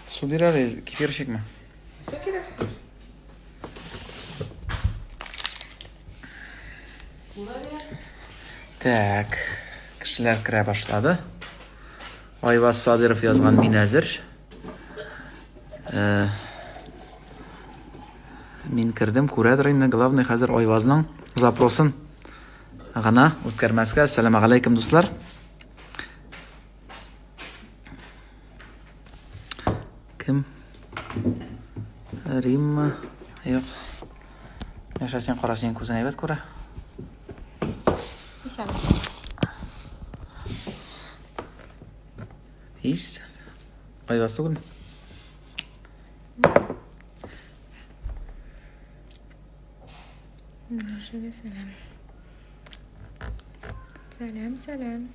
Su birer kefir çekme. Так, кішілер кіре башлады. Айваз Садыров yazған мен әзір. Мен кірдім, көредір енді. Главный қазір Айвазның запросын ғана өткермәске. Ассаламу алейкум, достар. Кім? Римма. Yok. Yaşa sen qara, sen көзін әйбәт көре. İyiyiz. Ayvaz bugün. Şöyle selam. Selam. Selam.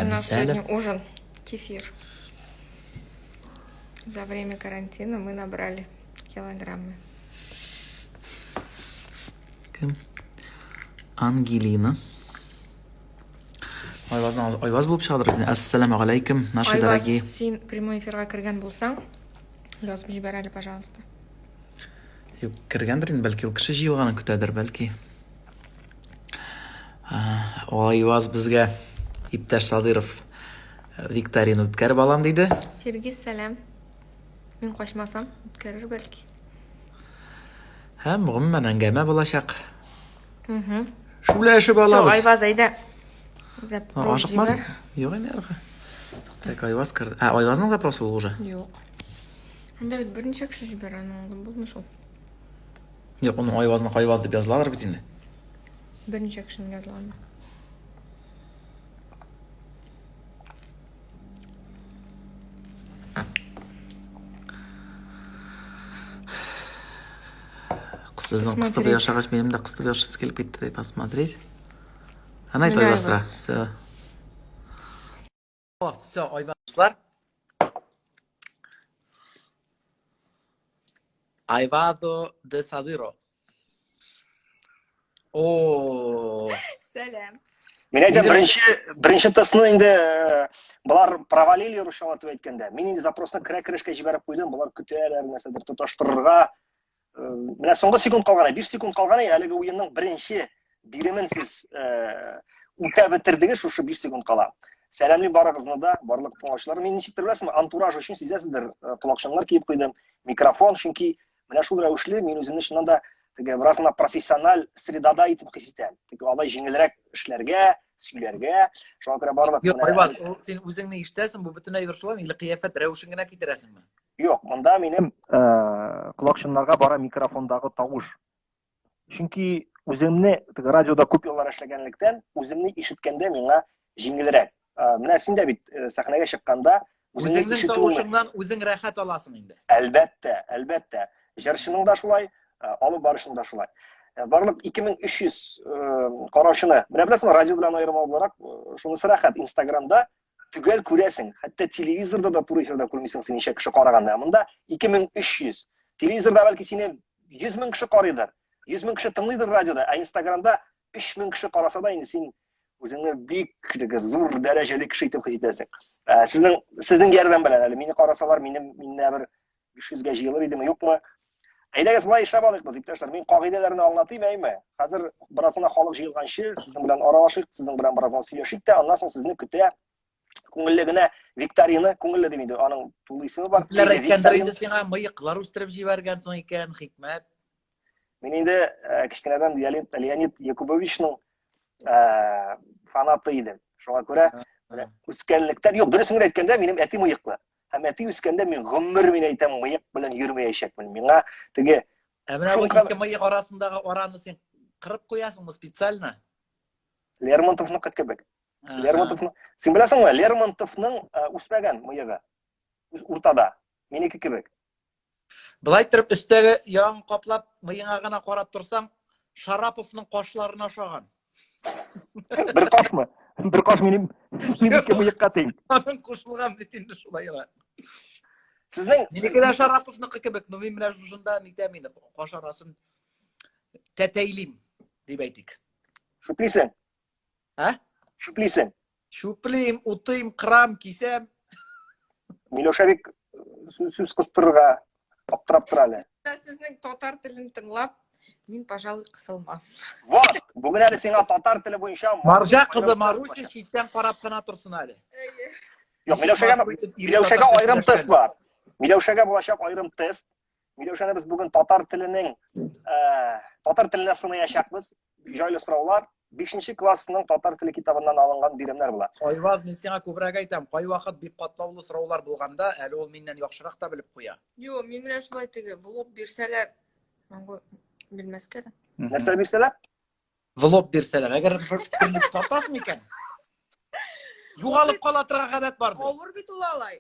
У нас сегодня ужин, кефир. За время карантина мы набрали килограммы. Kim? Ангелина. Ayvaz болып шығадыр. Ассаламу алейкум, наши дорогие. Айваз, сен прямой эфирға кірген болсаң, жазып жіберәлі, пожалуйста. Кіргендір, бәлки ол кіші жиылғаны күтәдір, бәлки. Айваз бізге Иптәш Садыров викторин өткәріп алам дейді. Фиргиз, сәлем. Мен қошмасам, өткәрір бәлки. Мұғым мен әңгәмә болашақ. Шуләшіп алабыз. Айваз, айда. Запрос жібер. Жоқ, әне арғы. Так, Айваз кірді. Айвазның запросы ол уже? Жоқ. Онда бет бірінші кіші жібер, аның болмыш ол. Жоқ, оның Айваз деп жазыладыр бет енді. Бірінші кішінің жазылғанда. Сіздің қыстық яшағаш, менің де қыстық яшасы келіп кетті де посмотреть. Анай Айвазтыра. Все, Айвазлар. Айвазо де Садыро. Сәлем. Мен айтам, бірінші тысыны енді бұлар провалили рушалатып әйткенде. Мен енді запросына кірішке жіберіп қойдым, бұлар күтәлер, мәселер тұташтырырға. Міне соңғы секунд қалғаны, 1 секунд қалғаны, әлігі ойынның бірінші биремін сіз үтә бітірдіңіз, шушы 1 секунд қала. Сәлемлі барығызны да, барлық тыңдаушылар. Мен нешіктір білесің, антураж үшін сезесіздер, құлақшынлар киіп қойдым, микрофон, чөнки міне шул рәвешле мен өзімді шыннан да біраз профессионал средада итеп хис итәм. Алай жеңелрәк эшләргә, сөйләргә, шуңа күрә барлык. Айваз, сен үзеңне ишетәсең, бу бөтен әйбер шулай, или кыяфәт рәвешен генә китерәсеңме? Юк, монда минем құлақшынларга бара микрофондагы тавыш. Чөнки үземне радиода күп еллар эшләгәнлектән, үземне ишеткәндә миңа җиңелрәк. Менә син дә бит сәхнәгә чыкканда үзеңнең тавышыңнан үзең рәхәт аласың инде. Әлбәттә. Җырчының да шулай, алып барышында шулай. Барлык 2300 караучыны, беләсеңме, радио белән аерма буларак, шунысы рәхәт. Инстаграмда түгел күрәсең, хәтта телевизорда да туры эфирдә күрмисең син ничә кеше караганда. Монда 2300. Телевизорда бәлки сине 100 мең кеше карыйдыр. 100 мең кеше тыңлыйдыр радиода, ә Инстаграмда 3000 кеше караса да инде син үзеңне бик зур дәрәҗәле кеше итеп хис итәсең. Сезнең ярдәм белән әле мине карасалар, мине бер 500-гә җыелыр идеме, юкмы? Әйдәгез болай эшләп алыйк без, иптәшләр. Мин кагыйдәләрне аңлатыйм, әйме? Хәзер беразына халык җыелганчы, сезнең белән аралашыйк, сезнең белән бераздан сөйләшик тә, аннан соң сезне көтә. Күңелле генә викторина, күңелле дип инде, аның тулы исеме бар. Күпләр әйткәндер инде сиңа мыеклар үстереп җибәргәнсең икән, хикмәт. Мин инде кичкенәдән Леонид Якубовичның фанаты идем. Шуңа күрә үскәнлектән, юк, дөресен әйткәндә, минем әти мыеклы. Һәм әти үскәндә мин гомер мин әйтәм, мыек белән йөрмәячәкмен. Миңа теге менә бу ике мыек арасындагы араны син кырып куясыңмы специально? Лермонтовның кебек. Лермонтовның. Син беләсеңме, Лермонтовның үсмәгән мыегы уртада. Минеке кебек. Былай торып өстәге яң каплап, мыеңа гына карап торсаң, Шараповның кашларына ошаган. Бер кашмы? Бер каш минеке мыекка тең. Аның кушылган бит инде шулай гына. Сезнең Минеке дә Шараповның кебек, но мин менә шушында нитәм инде, каш арасын Teteylim deb aytik. Şüplisen. Ha? Şüplisen. Şuplim, utayım, kıram, kisem. Milosevik süz kıstırırga aптырап тұр әлі. Sizning tatar tilini tinglab, men, пожалуй, qısılmam. Вот, бүгін әлі сеңа татар тілі бойынша Marja kızı Marusya şitten qarab qana tursun hali. Жоқ, Милеушеге айрым тест бар. Милеушеге болашақ айрым тест. Милеушені біз бүгін татар тіліне сынаяшақпыз. Жайлы сұраулар. 5-ші классының татар тілі китабынан алынған диремлер бұлар. Ayvaz, men сеңа көбірек айтам. Қай вақыт бик қатлаулы сұраулар болғанда, әлі ол менен яқшырақ та біліп қоя. Yo, men bilan shulay tegi, blog bersalar, men bilmasga. Нәрсе берселер? Vlog berseler. Agar bir tartasın ekan. Yo'g'olib qolatirgan odat bor. Olur bit ulalay.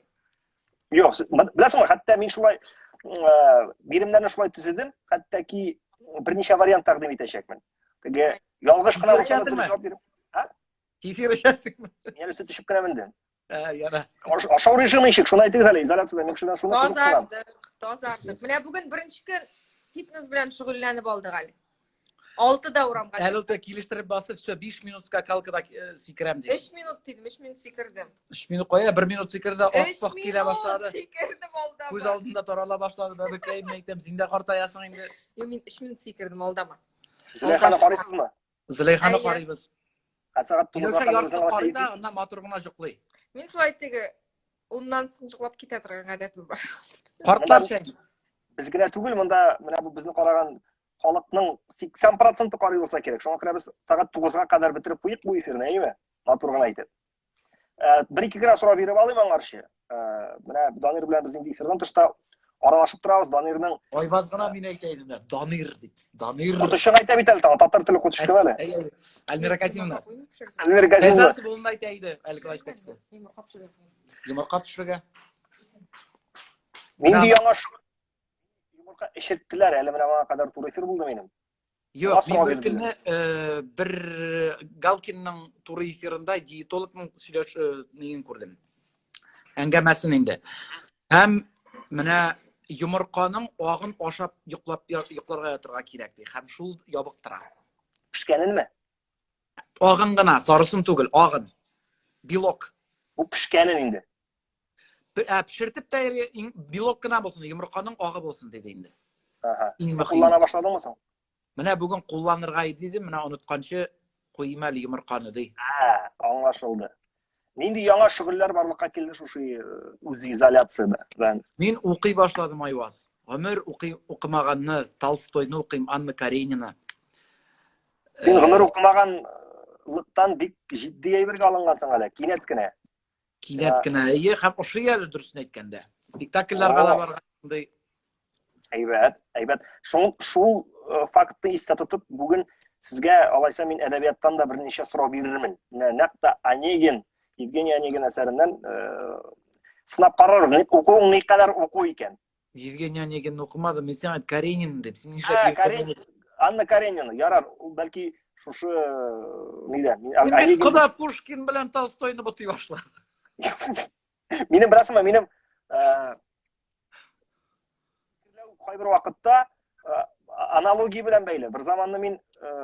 Жоқ, білесің ғой, хатта мен шулай биремлерді шулай түзедім. Хаттаки бірнеше вариант тақдим етешекпін. Теге ялғыш қана болса да жауап берем. Kefir içersingmi? Мен өсті түшіп кіремін дем. Yana. Ашау режимі ішек, шуны айтыңыз әлі, изоляцияда мен кішіден шуны қызық қыламын. Tozardik. Mana bugun birinchi kun fitness bilan shug'ullanib oldik hali. 6da uramga. Әлілті келіштіріп басып, 5 minutga kalkada sikirem deydi. 3 minut dedim, 3 minut sikirdim. 3 minut qo'ya, 1 minut sikirdi, 3 oq kela boshladi. sikirdim oldama. Ko'z oldimda torala boshladi. Babakayim aytam, zinda qartayasan endi. Yo, men 3 minut sikirdim oldama. Züleyxаны қарайсызмы? Züleyxani qaraymiz. Сағат 9-ға Yo'q, қадar yorqin өзің qarayda, undan motorgina juqlay. Men shulay tegi, undan so'ng juqlab ketaturgan odatim bor. Qartlar şey. Bizgina түгіл, мұнда мына бұл біздің қараған халықтың 80% қарай болса керек. Шоңа қарай біз сағат 9-ға қадар бітіріп қойық бұл эфирні, әйме? Моторгын айтып. Бір-екі гына сұрап беріп алайым аңаршы. Мына Данир білән біздің эфирден тышта аралашып тұрамыз. Данирның Ayvaz gına men aytaydim da. Danir deydi. Danir. Құтышын айта бит әлі, татар тілі құтышты әлі. Almira Kasimova. Әлмер Казимовна. Tezası bulunma aytaydi. Alkılaştaksı. Yumurqa pişirge. Менде яңа yumurta eşittiler. Әлі мына маған қадар тур эфир болды менің. Yok, ben bir günde bir Galkin'in turu efirinde diyetologның neyin gördüm. Әңгәмәсенде. Hem менә yumurqaның ağın ашап йокларга ятырга кирәк ди. Hem шул ябык тора. Пішкәненме? Ağın гына, сарысын түгел, ağın. Белок. Bu pişkənin indi. Pişirtip de белок гына болсын, yumurqaның ағы болсын dedi indi. Kullana başladın mı sen? Менә бүген кулланырга идем, менә онытканчы куйым әле йомырканы ди. Anlaşıldı. Нинди яңа шөгыльләр барлыкка килде шушы үз изоляцияда. Мин укый башладым Айваз. Гомер укымаганны, Толстойны укыйм, Анна Каренина. Сен гомер укымаганлыктан бик җитди әйбергә алынгансың әле, кинәт кенә. Кинәт кенә, һәм ошый әле дөресен әйткәндә. Спектакльләргә дә баргандай. Әйбәт. Шул фактты истә тотып, бүген сезгә алайса мин әдәбияттан да берничә сорау бирермен. Нәкъ Онегин, Евгений Онегин әсәреннән сынап карарбыз. Укуың ни кадәр уку икән? Евгений Онегин укымадым, мен сиңа Каренин дип, син нишләп Каренина, Анна Каренина, ярар, ул бәлки шушы нидә? Мен куда Пушкин белән Толстойны бутый башлады. Минем беләсеңме, минем кайбер вакытта аналогия белән бәйле. Бер заманны мин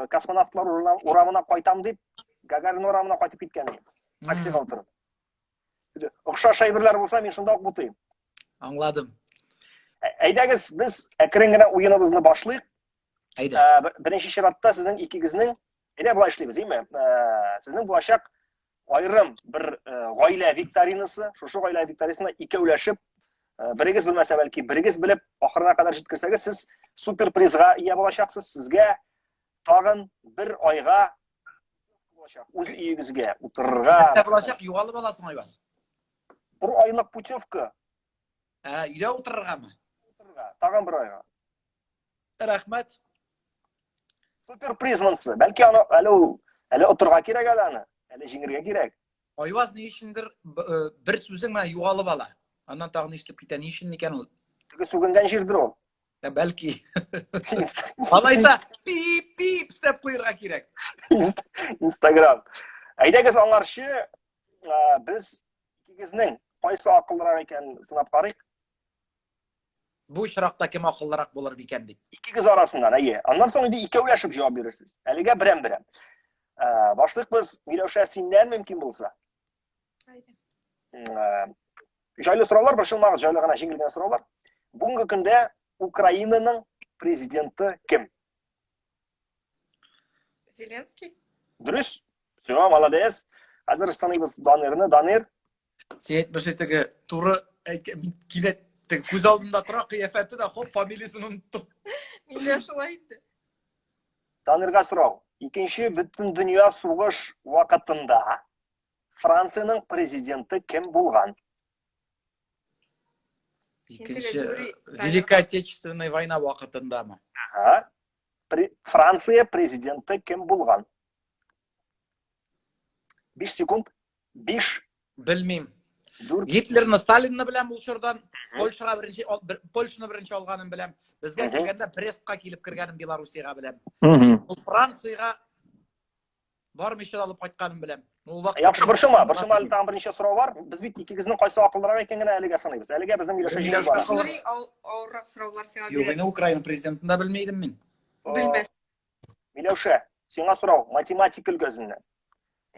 космонавтлар урамына кайтам дип, Гагарин урамына кайтып киткәнмен. Таксига утырып. Охшаш әйберләр булса, мин шунда ук бутыйм. Аңладым. Әйдәгез, без әкрен генә уеныбызны башлыйк. Әйдә. Беренче чиратта сезнең икегезнең, әйдә булай эшлибез, әйме? Сезнең булачак айрым бер гаилә викторинасы, шушы гаилә викторинасына икәүләшеп, берегез белмәсә бәлки, берегез белеп, ахырына кадәр җиткерсәгез, сез супер призга ия булачаксыз. Сезгә тагын бер айга булачак, үз өегезгә утырырга. Нәрсә булачак, югалып аласың Айваз. Бер айлык путевка. Өйдә утырыргамы? Тагын бер айга. Рәхмәт. Супер призмансы. Бәлки аны әле утырга кирәк аны. Әле җиңергә кирәк. Айваз ни өчендер бер сүзең менә югалып ала. Аннан тагын ишетеп китә, ни өчен икән ул? Теге сүгенгән җирдер ул. Бәлки. Алайса, пип степ куярга кирәк. Instagram. Әйдәгез аңарчы, без икегезнең кайсы акыллырак икән сынап карыйк. Bu şırakta kim akıllırak bulur biken deyip. İki kız arasından, ayi. Ondan sonra indi ikkovlashib javob berasiz. Haliga biram-biram. Boshliq biz Milosha sendan mumkin bo'lsa. Haydi. Joyli so'rovlar, bir shilmag'iz joylagina jingilgan so'rovlar. Bugungi kunda Ukrainaning prezidenti kim? Zelenskiy. Durust. Все, молодец. Hozir tanıymiz Danirni. Danir. Seyit Beşet'teki turu kinet ko'z oldimda turib qiyofati da hop familiyasini unutdim. Menda shulay edi. Danirga so'rov. Ikkinchi butun dunyo sug'ish vaqtida Fransiyaning prezidenti kim bo'lgan? İkinci Великая Отечественная война vaqtindami? Ha? Fransiya prezidenti kim bo'lgan? 5 sekund. 5, Bilmeyim. 4, Hitlerni Stalinni bilen bu şuradan Polshani birinchi olganim bilen. Bizga kelganda Brestga kelib kirganim Belorussiyaga bilen. Bu Fransiyaga bormishni olib qaytganim bilen. Yaxshi, bir shima tam bir necha so'rov bor. Biz bitta ikkingizni qaysi aqlliroq ekanligini haliga sanaymiz. Haliga bizning Milosha jingil bor. Nuri avroq so'rovlar senga Yo'q, beradi. men Ukraina prezidentini da bilmaydim men. Bilmas. Milosha, senga so'rov, matematika ulg'osidan.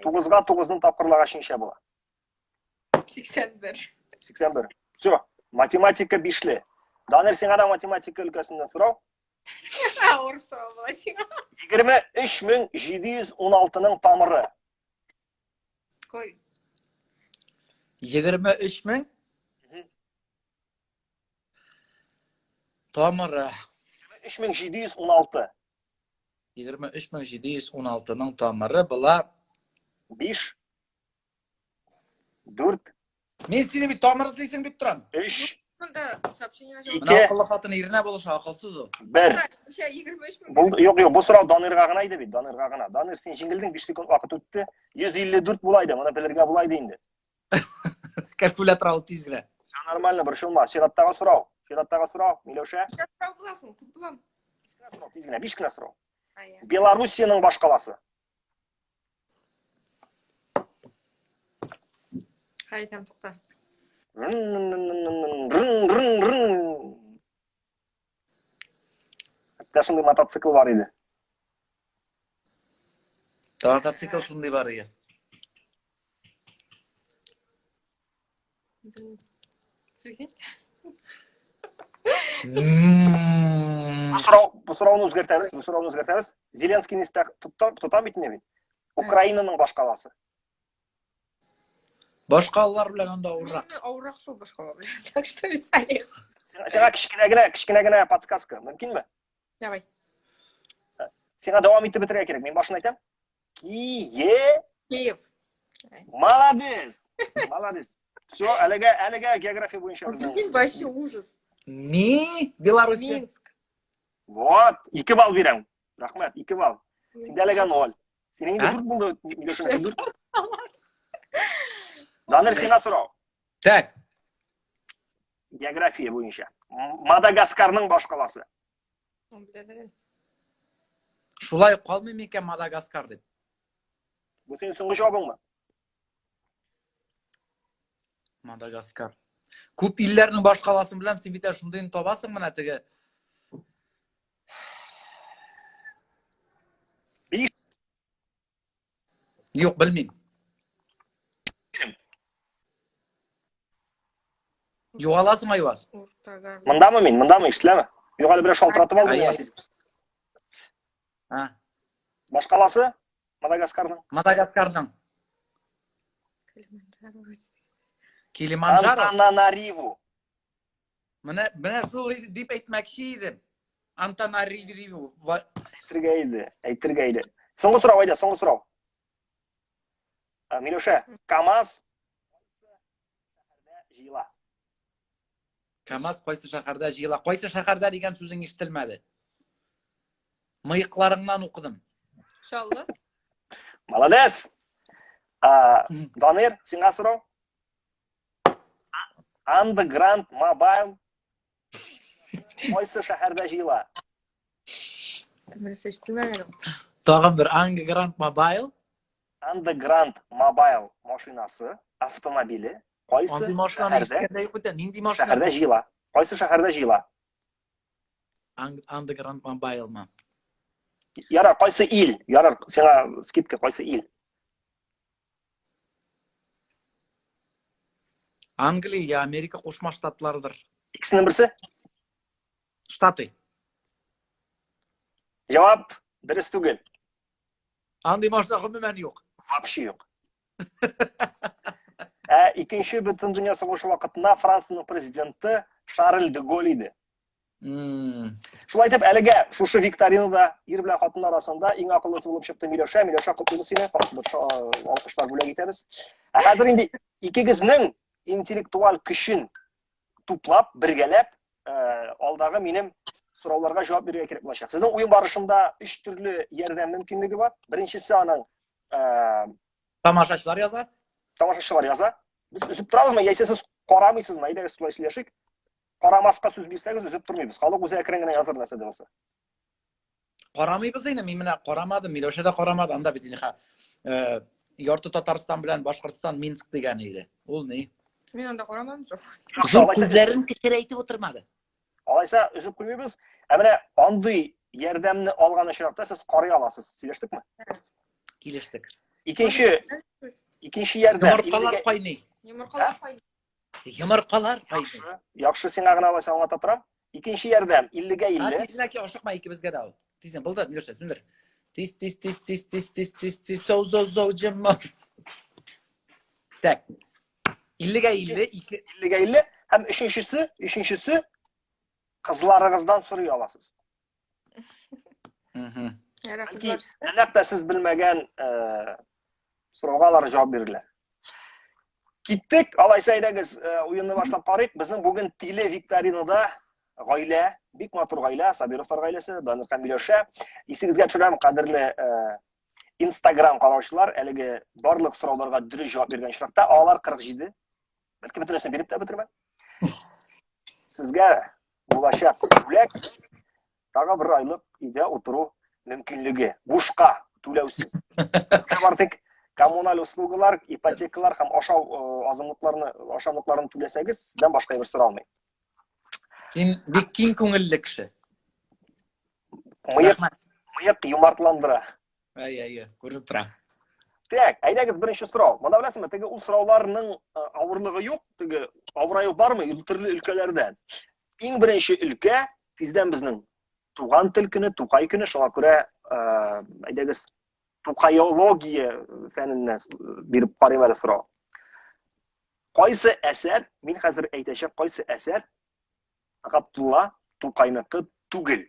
9'ga 9'ning topqirlari qancha bo'ladi? 81. 81. Все, matematika 5li. Danir, senga da matematika ulg'osidan so'rov. Avroq so'rovlar senga. 23716 ning tomiri. Qo'y. 23.000 tomiri. 23716. 23.716 ning tomiri bular 5, 4, men seni bir tomir izlaysan deb turam. 3, Bunda soобщение İki. Mana aqlli xotin erina bo'lish aqlsiz u. 1. o'sha 23 ming. Yo'q, bu so'rov Danirga g'ana edi, Danirga g'ana. Danir, sen jingilding 5 sekund vaqt o'tdi. 154 bo'laydi, mana bularga bo'laydi endi. Kalkulyator olib tezgina. Все нормально, bir şey olmaz. Sheratdaga so'rov, Milosha. So'rov bilasan, ko'p bilam. Tezgina 5 kina so'rov. Aya. Belorussiyaning bosh qalasi. Qaytam to'xta. Hatta shunday mototsikl bor edi. Mototsikl shunday bor ekan. Bu so'rovni o'zgartiramiz. Zelenskiyni tutam bitmaydi. Ukrainaning bosh qalasi. Boshqalar bilan unda o'rroq. Avroq shu boshqa bilan. Так что бесполезно. Senga kichkinagina podskaska, mumkinmi? Давай. Senga davom etib bitirga kerak. Men boshini aytam. Kiev. Молодец. Все, haliga geografiya bo'yicha bizning. Прикинь, вообще ужас. Belorussiya. Minsk. Вот, 2 ball beraman. Rahmat, 2 ball. Senda haliga 0. Sening 4 bo'ldi, Milosha. Danir, senga so'rov. Tak. Geografiya bo'yicha. Madagaskarning bosh qalasi. Shulay qolmaymi ekan Madagaskar deb. Bu sening so'nggi javobingmi? Madagaskar. Ko'p illarning bosh qalasini bilan sen bitta shunday topasan mana tigi. Yo'q, bilmayman. Yo'q, olasizmi, yo'q? Mundami ishlama. Yo'q, hali bir shaltiratib oldim. Ha. Bosh qalasi Madagaskarning. Madagaskardan. Kilimanjaro. Antananarivo. Mana shu deb aytmoqchi edim. Antananarivo. Aytirgaydi. So'nggi so'rov. Milosha, KAMAZ jila. KAMAZ qaysi shaharda jila? Qaysi shaharda degan so'zing eshitilmadi. Miyiqlaringdan o'qidim. Inshaalloh. Молодец. Danir, senga so'rov. Underground Mobile qaysi shaharda jila? Bilsa eshitmadim. Tag'in bir Underground Mobile. Underground Mobile mashinasi, avtomobili qaysi shaharda? Nindi mashina. Shaharda jila. Qaysi shaharda jila? Underground Mobile. Yarar, qaysı il? Yarar, sana skipka qaysı il? Angliya, Amerika Qo'shma Shtatlaridir. İkisinden birisi? Shtatı. Cevap birisi tugul. Anday boshlig'i men yo'q. Вообще yok. İkinci Bütün Dünya Savaşı vaqtida Fransa'nın prezidenti Charles de Gaulle idi. Şulay deb әлегә шушы викторинада ир белән хатын арасында иң акыллысы булып чыкты Миләүшә. Миләүшә котлы сине, алкышлар бүләк итәбез. Хәзер инде икегезнең интеллектуаль көчен туплап, бергәләп, алдагы минем сорауларга җавап бирергә кирәк булачак. Сезнең уен барышында 3 төрле ярдәм мөмкинлеге бар. Беренчесе аның Тамашачылар яза. Тамашачылар яза. Без үзеп торабызмы, яисә сез карамыйсызмы? Әйдәгез шулай сөйләшик. Карамаска сүз бирсәгез үзеп тормыйбыз. Халык үзе әкрен генә языр нәрсә дә булса. Qaramıйбыз инде, мин менә карамадым, Миләүшә дә карамады. Анда бит инде ярты Татарстан белән Башкортстан Минск дигән иде. Ул ни? Мин анда карамадым. Күзләрен кечерәйтеп утырмады. Алайса үзеп куймыйбыз. Менә андый ярдәмне алган очракта сез карый аласыз. Сөйләштекме? Килештек. İkinci yardım. Yumurtalar kayный. Yumurtalar kayный. Yumurtalar kayный. Yaxşı, sen ağına alasa anlata turam. İkinci yardım 50'ge 50. Hadi tizlaki aşıkma ikimizge de al. Tizin buldu Mиләүшә, sündür. Tiz so cimma. Tak. 50'ge 50 50'ge 50. Hem üçüncüsü kızlarınızdan soruyu alasız. Yara kızlar. Əlbəttə siz bilməgən sorğalara cavab verirlər. Gittik, alaysa edəgiz oyunu başlap qarıyıq. Bizim bugün tili viktorinada gaile, bik matur gaile, Sabirovlar gailesi, Danırkan Mиләүшә. Isingizga tushirəm, qadrli Instagram qarawçılar, әлеге барлык сорауларга дөрес җавап биргән чакта, алар 47. Бәлки бөтенесен биреп тә бетермәм. Сезгә булачак бүләк тагы бер айлык өйдә утыру мөмкинлеге. Бушка түләүсез. Сезгә артык коммуналь услугалар, ипотекалар һәм ашамлыкларны түләсәгез, сездән башка бер сора алмыйм. Син бик киң күңелле кеше. Мыек юмартландыра. Ай, күреп тора. Так, әйдәгез беренче сорау. Монда беләсезме, теге ул сорауларның авырлыгы юк, теге авыраю бармы төрле өлкәләрдән. Иң беренче өлкә тиздән безнең туган тел көне, Тукай көне, шуңа күрә әйдәгез Тукайология фәненнән биреп карыйм әле сорау. Кайсы әсәр, мин хәзер әйтәчәк, кайсы әсәр Габдулла Тукайныкы түгел?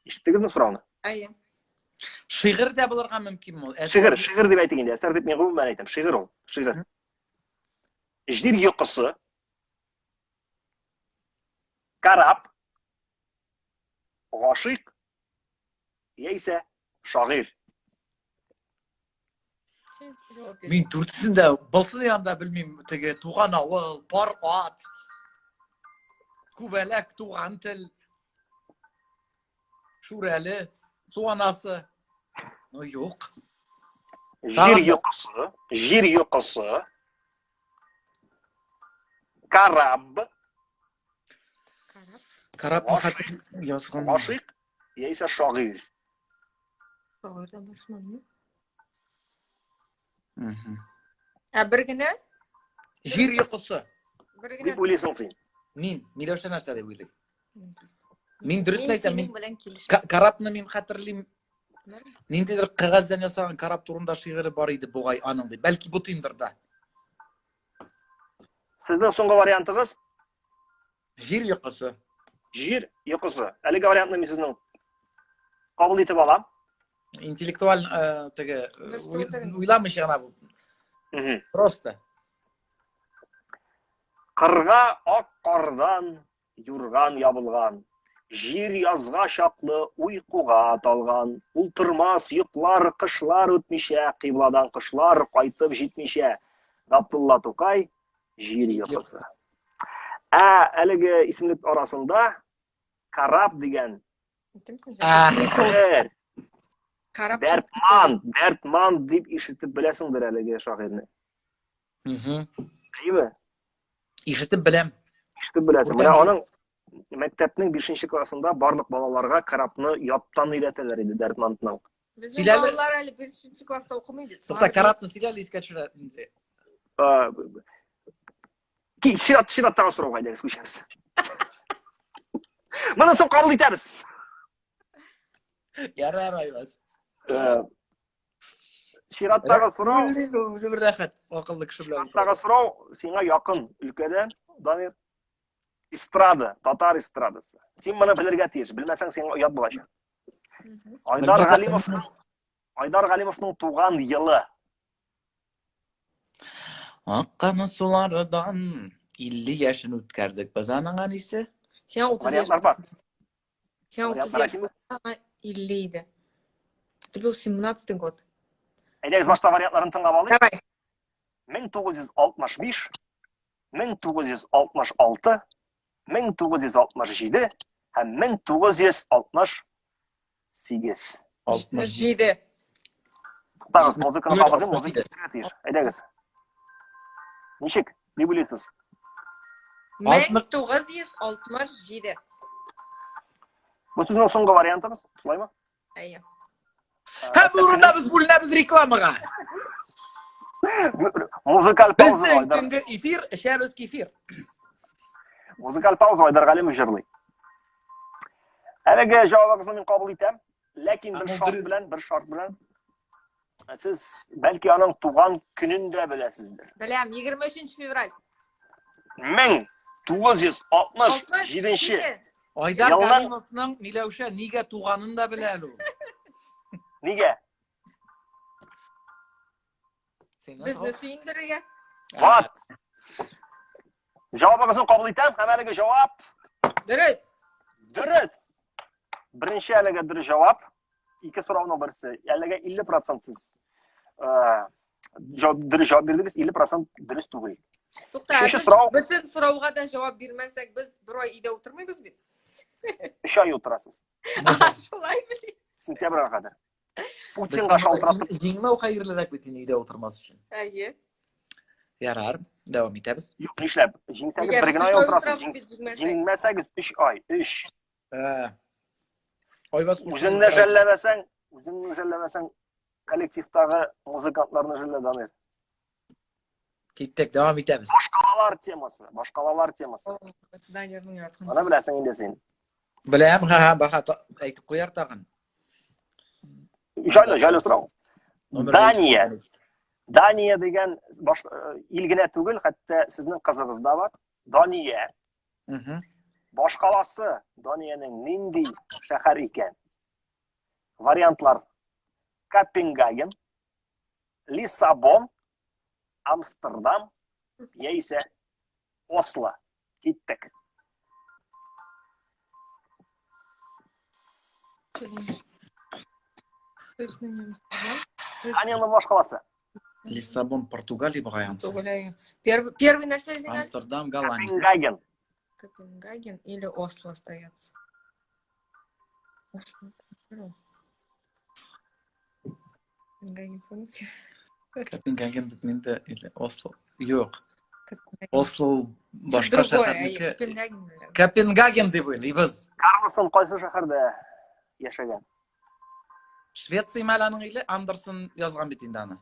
Ишеттегезме сорауны? Әйе. Шигырь дә булырга мөмкинме ул? Шигырь дип әйтик инде. Әсәр дип мин гомумән әйтәм. Шигырь ул. Шигырь. Җир йокысы, карап, гашыйк, яисә шагыйрь. Мин дүртесен дә булсын янда белмим, теге туган авыл, пар ат, күбәләк туган тел, Шүрәле, су анасы. Ну юк. Җир йокысы, карап, язган. гашыйк, яисә шагыйрь. Шагыйрьдән башламый. Бер генә? Җир йокысы. Бер генә. Дип уйлыйсың син. Мин Миләүшә нәрсә дип уйлыйм? Мин дөрес әйтәм, мин белән килеш. карапны мин хәтерлим. Ниндидер кагаздан ясаган карап турында шигыре бар иде бугай аның дип. Бәлки бу тыймдыр да. Сезнең соңгы вариантыгыз Җир йокысы. җир йокысы. Әлеге вариантны мин сезнең кабул итеп алам. Интеллектуаль теге уйламыйча гына бу. Просто. Кырга ак кардан юрган ябылган. Җир язга чаклы уйкуга талган. Ултырмас йоклар кышлар үтмичә, кыйбладан кышлар кайтып җитмичә. Габдулла Тукай җир йокысы. Әлеге исемлек арасында карап дигән Карап. Дәртман дип ишетеп беләсеңдер әлеге шагыйрьне. Әйеме? Ишетеп беләм. Ишетеп беләсең. Менә аның Мектептің 5 классында барлық балаларға карапны яттан үйретелер еді Дәртмантның. Bizim Silahlı- ballar әлі 5 класста оқымайды. To'xta, karabni silali esga tushiradi. Шираттағы сұрауға айдаңыз, көшеміз. Мұны соң қабыл етеміз. Yarar ayvaz. Шираттағы сұрау, O'zi bir raqat, aqlli kishi bilan. Шираттағы сұрау сеңа якын өлкәдән, Дамир. Эстрада, татар эстрадасы. Сен мұны білерге тиеш, білмәсәң сен ұят болашақ. Айдар Галимовның туған елы. Аққаны sulardan 50 yaşını o'tkazdik. Biz anagan ise Sen 30 Вариантлар yaş. бар. Sen 30 Варианттар yaş. айтыңыз. Ama 50 idi. Это был 17-й год. Әйдәгіз башта вариантларын тыңлап алайық. Давай. 1965, 1966, 1967 һәм 1968. 67. Тағыз, музыканы Бuyur, қабызын, 67. музыка тиеш. Әйдәгіз. Нишек? Не білесіз? 1967. Bu sizin so'nggi variantimiz, Sulayma. Ayya. ha bu o'rinda biz bo'linamiz reklamaga. Muzikal pauza Bizning Aydar. tungi efir, ishimiz efir. Muzikal pauza Aydar G'alimov jırlay. Haligi javobingizni men qabul etam, lekin bir shart bilan siz balki onun tug'an kunini da bilasizdir. Biləm, 23 fevral. 1967. Aydar Yoldan- Galimovning Milawsha nega tug'anini da biladi u. Nega? Bizni suyundirga. Vat. Javobingizni qabul etam, hammaligi javob Durust. durust. Birinchi haliga durust javob. İki so'rovning birisi. Haliga 50% siz durust javob berdingiz, 50% durust tug'il. To'xta, Uchinchi biz so'rov. Bütün so'rovga da javob bermasak, biz bir oy uyda o'tirmaymiz bit. 3 oy o'tirasiz. Shulaymi? Sentyabrga qadar. Putinga shaltiratib Jingma xayrliroq bitinida o'tirmas uchun. Ayyi. Yarar, davom etamiz. yo'q, nishlab? Jingsangiz Nega birgina biz oy uch oy o'tirasiz. o'tiramiz, biz jingmasak? Jingmasangiz 3 oy, ish. Oyvaz O'zingni jallamasang, kollektivdagi muzikantlarni jalladamer. Ketdik, davom etamiz. Boshqalar temasi. Daniyarning yotqin. Mana bilasan endi sen. Bilam, ha, baha aytib qo'yar tag'in. Jayla so'rov. Daniya degan ilgina tugul, hatto sizning qizig'izda bor. Daniya. Boshqalasi Daniyaning nindi shahar ekan. Variantlar: Kopenhagen, Lissabon, Amsterdam, esa Oslo. Ketdik. Daniyaning boshqalasi. Lissabon, Portugaliya varianti. Первый нәрсе деген Amsterdam, Gollandiya. Kopenhagen. Копенгаген или Осло остается. Копенгаген помните? Kopenhagen menda или Oslo. Yo'q. Копенгаген. Oslo boshqa Другое, shaharniki. Копенгаген. Наверное. Kopenhagen deb o'ylaymiz. Carlson qaysi shaharda yashagan? Shvetsiya malaning ili Andersen yozgan bitindani.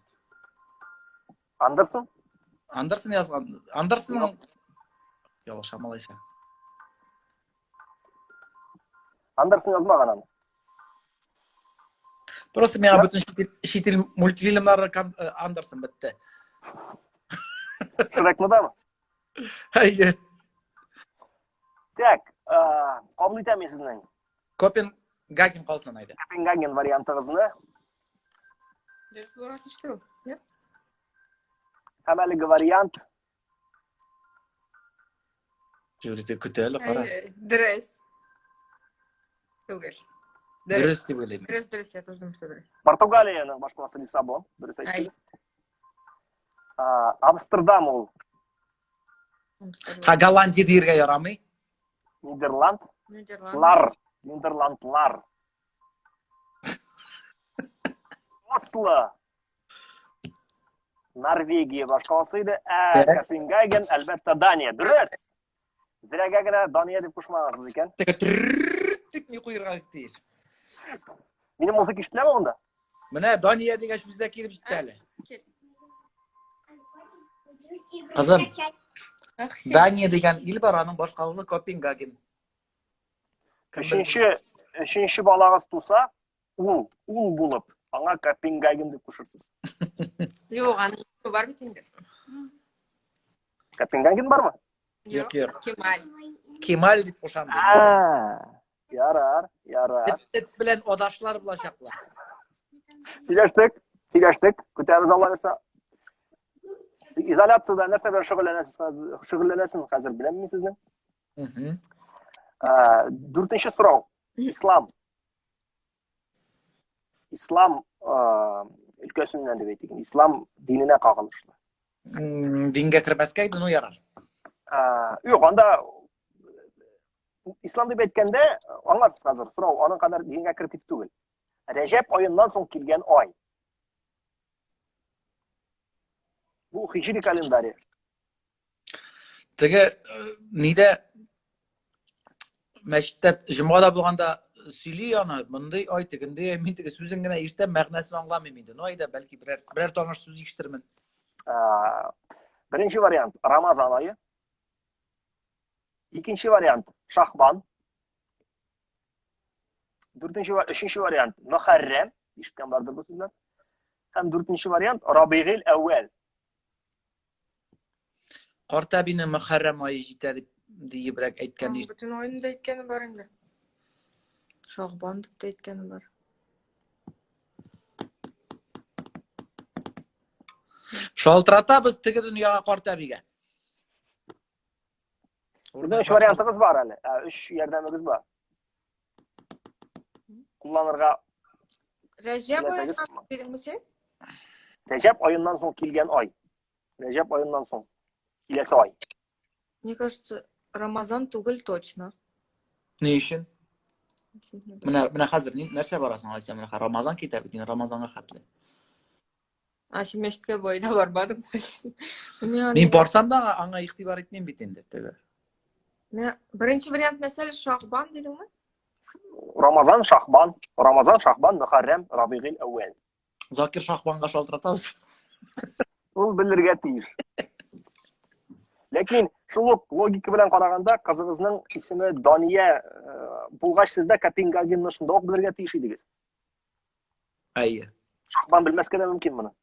Anderson? Andersen yozgan. Andersen yo'q, shamalaysa. Anderson yozmagan ani. Просто menga butun chet el multfilmlari Andersen bitti. Shrekmidami? Hayır. Tak, qabul etaman sizning Kopenhagen qolsin ayda. Kopenhagen variantingizni. Здесь было что? Нет? Hammaligi variant Jurida ko'tarilib qara. Дресс. Тугаш. Durust deb o'ylayman. Дресс, я тоже думаю, что дресс. Portugaliyaning boshqalasi Lissabon, durust aytdingiz. Amsterdam ol, Ha, Gollandiya deyirga yaramay. Niderlandlar. Oslo, Norvegiya boshqalasi edi. Kopenhagen albatta Daniya. Durust. Direge gene Daniye dip kuşmağınız iken. Tip mi kuyruğa gittiyiz. Benim müzik işleme onda. Mene Daniye degeç bizde kelip jittali. Kel. Kızım, Yaxshi. Daniye degen il var, anın boshqa og'zi Kopenhagen. Üçüncü balağız tutsa, ul bulup, ana Kopenhagen dip kuşursunuz. Yo'q, ani var bitingda. Kopenhagen var mı? Yok, yok. Kemal. Kemal dip qo'sham. Yarar. Et bilen odaşlar bulaşaklar. Sileştik. Kütüğümüz Allah'sa. İzolasyada ne sefer şugullenesin hazır bilen mi sizin? Dörtüncü soru. İslam ülkesinden de beytikin. İslam dinine kagılışlı. Dinge kirmeskeydi, no yarar. Yok, onda İslam deb aytganda anlatsız hazır. So'rov onun kadar dinga kirib ketib tugul. Recep oyundan so'ng kelgan oy. Bu hijriy kalendari. Tege nide meşte jumada bulganda söylüyor ana bunday oy teginde men tege sözün gene işte ma'nosini anglamayman. Oyda belki birer tanış söz yetiştirmen. Birinchi variant Ramazan oyi. İkinci variant Şahban. Üçüncü variant Muharrem. İşitken vardır bu sizler. Hem dördüncü variant Rabi'il evvel. Qortabini Muharram oyi yetadi deyip birak aytgan ish. Bütün oyunda aytgani bor endi. Shohbon deb aytgani bor. Sholtirata biz tege dunyoga Qortabiga. Burada üç variantımız var hali. Üç yerdamimiz var. Kullanırga Recep Bileseniz oyundan bilmisin? Recep oyundan so'ng kelgan oy. Recep oyundan so'ng kelasi oy. Мне кажется, Ramazan tugul точно. Ne işin? Mana hozir narsa borasan aytsam, mana Ramazon ketabi, din Ramazonga xatli. Ashimeshga bo'yda bormadim. Men borsam da anga ig'tibor etmayman bit endi. Men birinchi variant masala Shohbon dedimmi? Ramazan, Şahban, Muharrem, Rabi'il evvel. Zokir Shohbonga sholtiratamiz. Ул bilirge tiyir. Lekin şuluk logika bilen qaraganda kızınızın ismi Daniye bulgaç sizde Kopenhagen'ni şunda ok bilirge tiyiş edigiz. Ayy. Şahban bilmeske de mümkün bunu.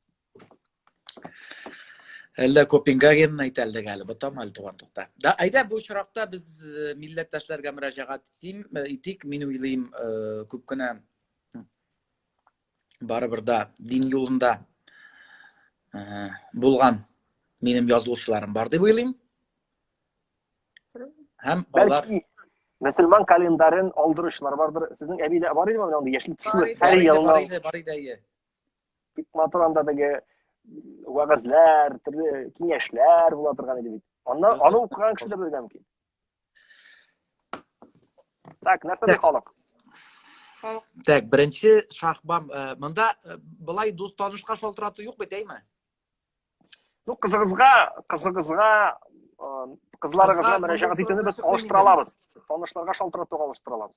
Halla Kopenhagenni aytaldi galiba tomal tuğandıqda. Da ayda bu chiroqda biz millatdoshlarga murojaat etik. Men o'ylayman ko'pgina baribirda din yo'lida bo'lgan mening yozuvchilarim bor deb o'ylayman. Ham ular Belki Müslüman kalendarin aldırışlar vardır. Sizin evide var idi mi? Onda yeşil tişli. Var idi. Her yılında bor edi. Matırandadagi vagazlar, türlü kengeşler bulatırgan idi. Onu okuyan kişi de böyle mümkün. Tak, nerede bir halak? Tak, birinchi Shahbon bunda bulay do'st tanishga sholtirati yo'q bu deymi? Bu kızlarıgızga müracaat etini biz alıştıra alabız. Tanışlarga şaltıratып alıştıra alabız.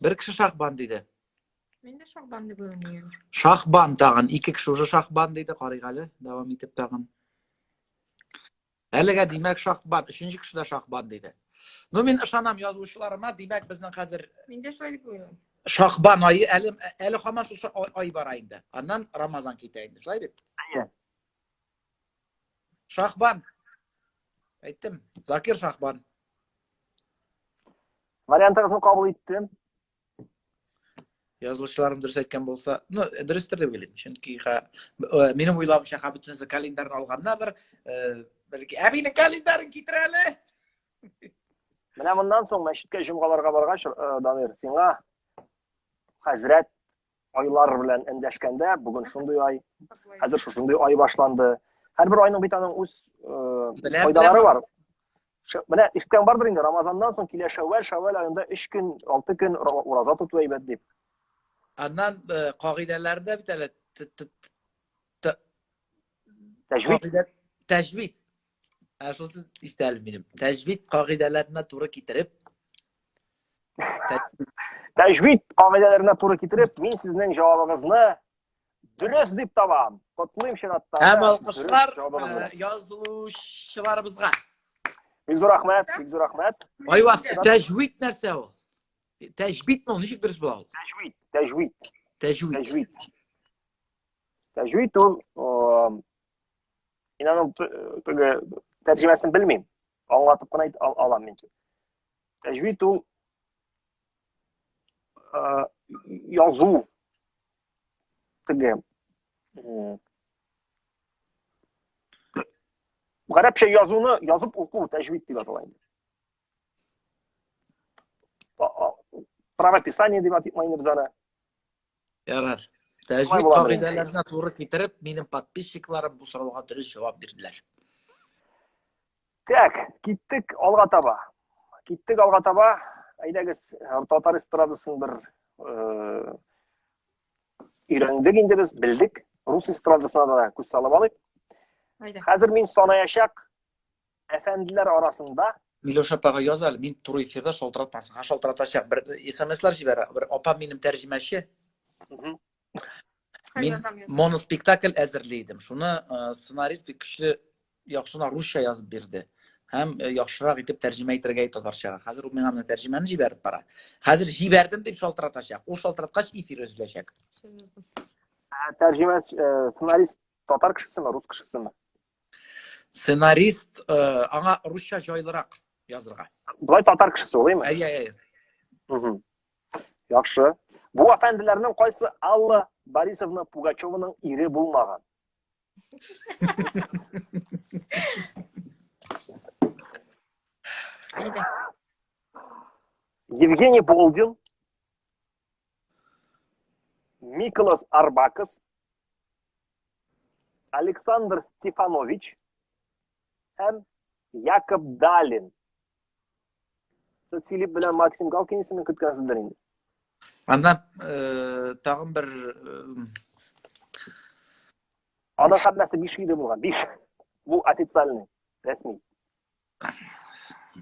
Bir kishi Shahbon deydi. Menda Shohbon deb o'ylayman. Shahbon tag'in ikki kishi уже Shahbon deydi, qaraygali, davom etib tag'in. Haliga demak Shahbon, uchinchi kishi da Shahbon deydi. No men ishonam yozuvchilarimga, demak bizning hozir Menda shular deb o'ylayman. Shahbon oyi ali hamon shu oy bor endi. Ondan Ramazon ketaydi. Shunday deb. Shahbon. Aytdim, Zokir Shahbon. Variantınızı kabul ettim. Yozuvchilarim durust aytgan bo'lsa, no, durustdir deb o'ylayman. Chunki mening o'ylashimcha butunisi kalendarni olganlardir. Balki abini kalendarini keltirali. Mana bundan so'ng masjidga jumg'alarga borgach, Damir, senga Hazret oylar bilan endashganda, bugun shunday oy, hozir shunday oy boshlandi. Har bir oyning bir tane o'z foydalari var. Mana ishkan bardir endi Ramazondan so'ng kelgan Shawval oyida 3 kun, 6 kun ro'za tutib ibodat deb. Ondan qoidalarda bitala Tajvid. tajvid. Şunsiz isteyelim benim. Tecvid kaidelerine doğru getirip Tecvid kaidelerine doğru getirip, men sizning javobingizni durust deb topam. Qutlayım Şenat'ta. hem alkışlar yazılışçılarımızga. Bek rahmet, bek rahmet. Ayvas, tecvid nerse o? Tecvid mi o? Nişik dürüst bulalım? Tecvid. Tecvid. Tecvid ol, inanın tercümesini bilmeyim. Anlatıp kına alam men. Tecvid ol, yazı. Garipçe yazını yazıp oku, tecvid deb atalaydı. Правописание deb atmayın bizlere. Yarar. Tecvid kaidelerine doğru getirip benim подписчикларым bu soruğa dürüst cevap verdiler. Так, gittik alga taba. Gittik alga taba. Aydagiz Tatar estraдасын bir öğrendik indi biz, bildik. Rus estradasına da көз salып alayık. Haydi. Hazır men sona yaşak efendiler arasında Miloš apaga yazal, men tur efirde şoltiratmasın. Ha şoltiratacak bir SMS'lar jiber. Bir opam benim tercümeşi. Men monospektakl әзірлейдім. Şunu ssenarist bir güçlü yaxşına Rusça yazıp berdi. Hem yaxşırak etip tercüme etirge tatarşaga. Hazır men hamna tercümeni jiberip bara. Hazır jiberdim dep şoltiratacak. O şoltiratkaç efir özüleşek. tercüme senarist Tatar kişisi mi, Rus kişisi mi? Senarist ana Rusça joylarak yazırga. Bulay Tatar kişisi olayım mı? Ay. Yaxşı. Bu efendilerinin qaysı Alla Borisovna Pugacheva'nın iri bulmagan. Haydi. Евгений Болдин, Миколас Арбакас, Александр Стефанович hem Yakub Dalin. Siz Filip bilen Maxim Galkin ismini kütkansızdır indi. Andan tağın bir Ana hammasi 5 yilda bo'lgan. 5. Bu официальный, resmi.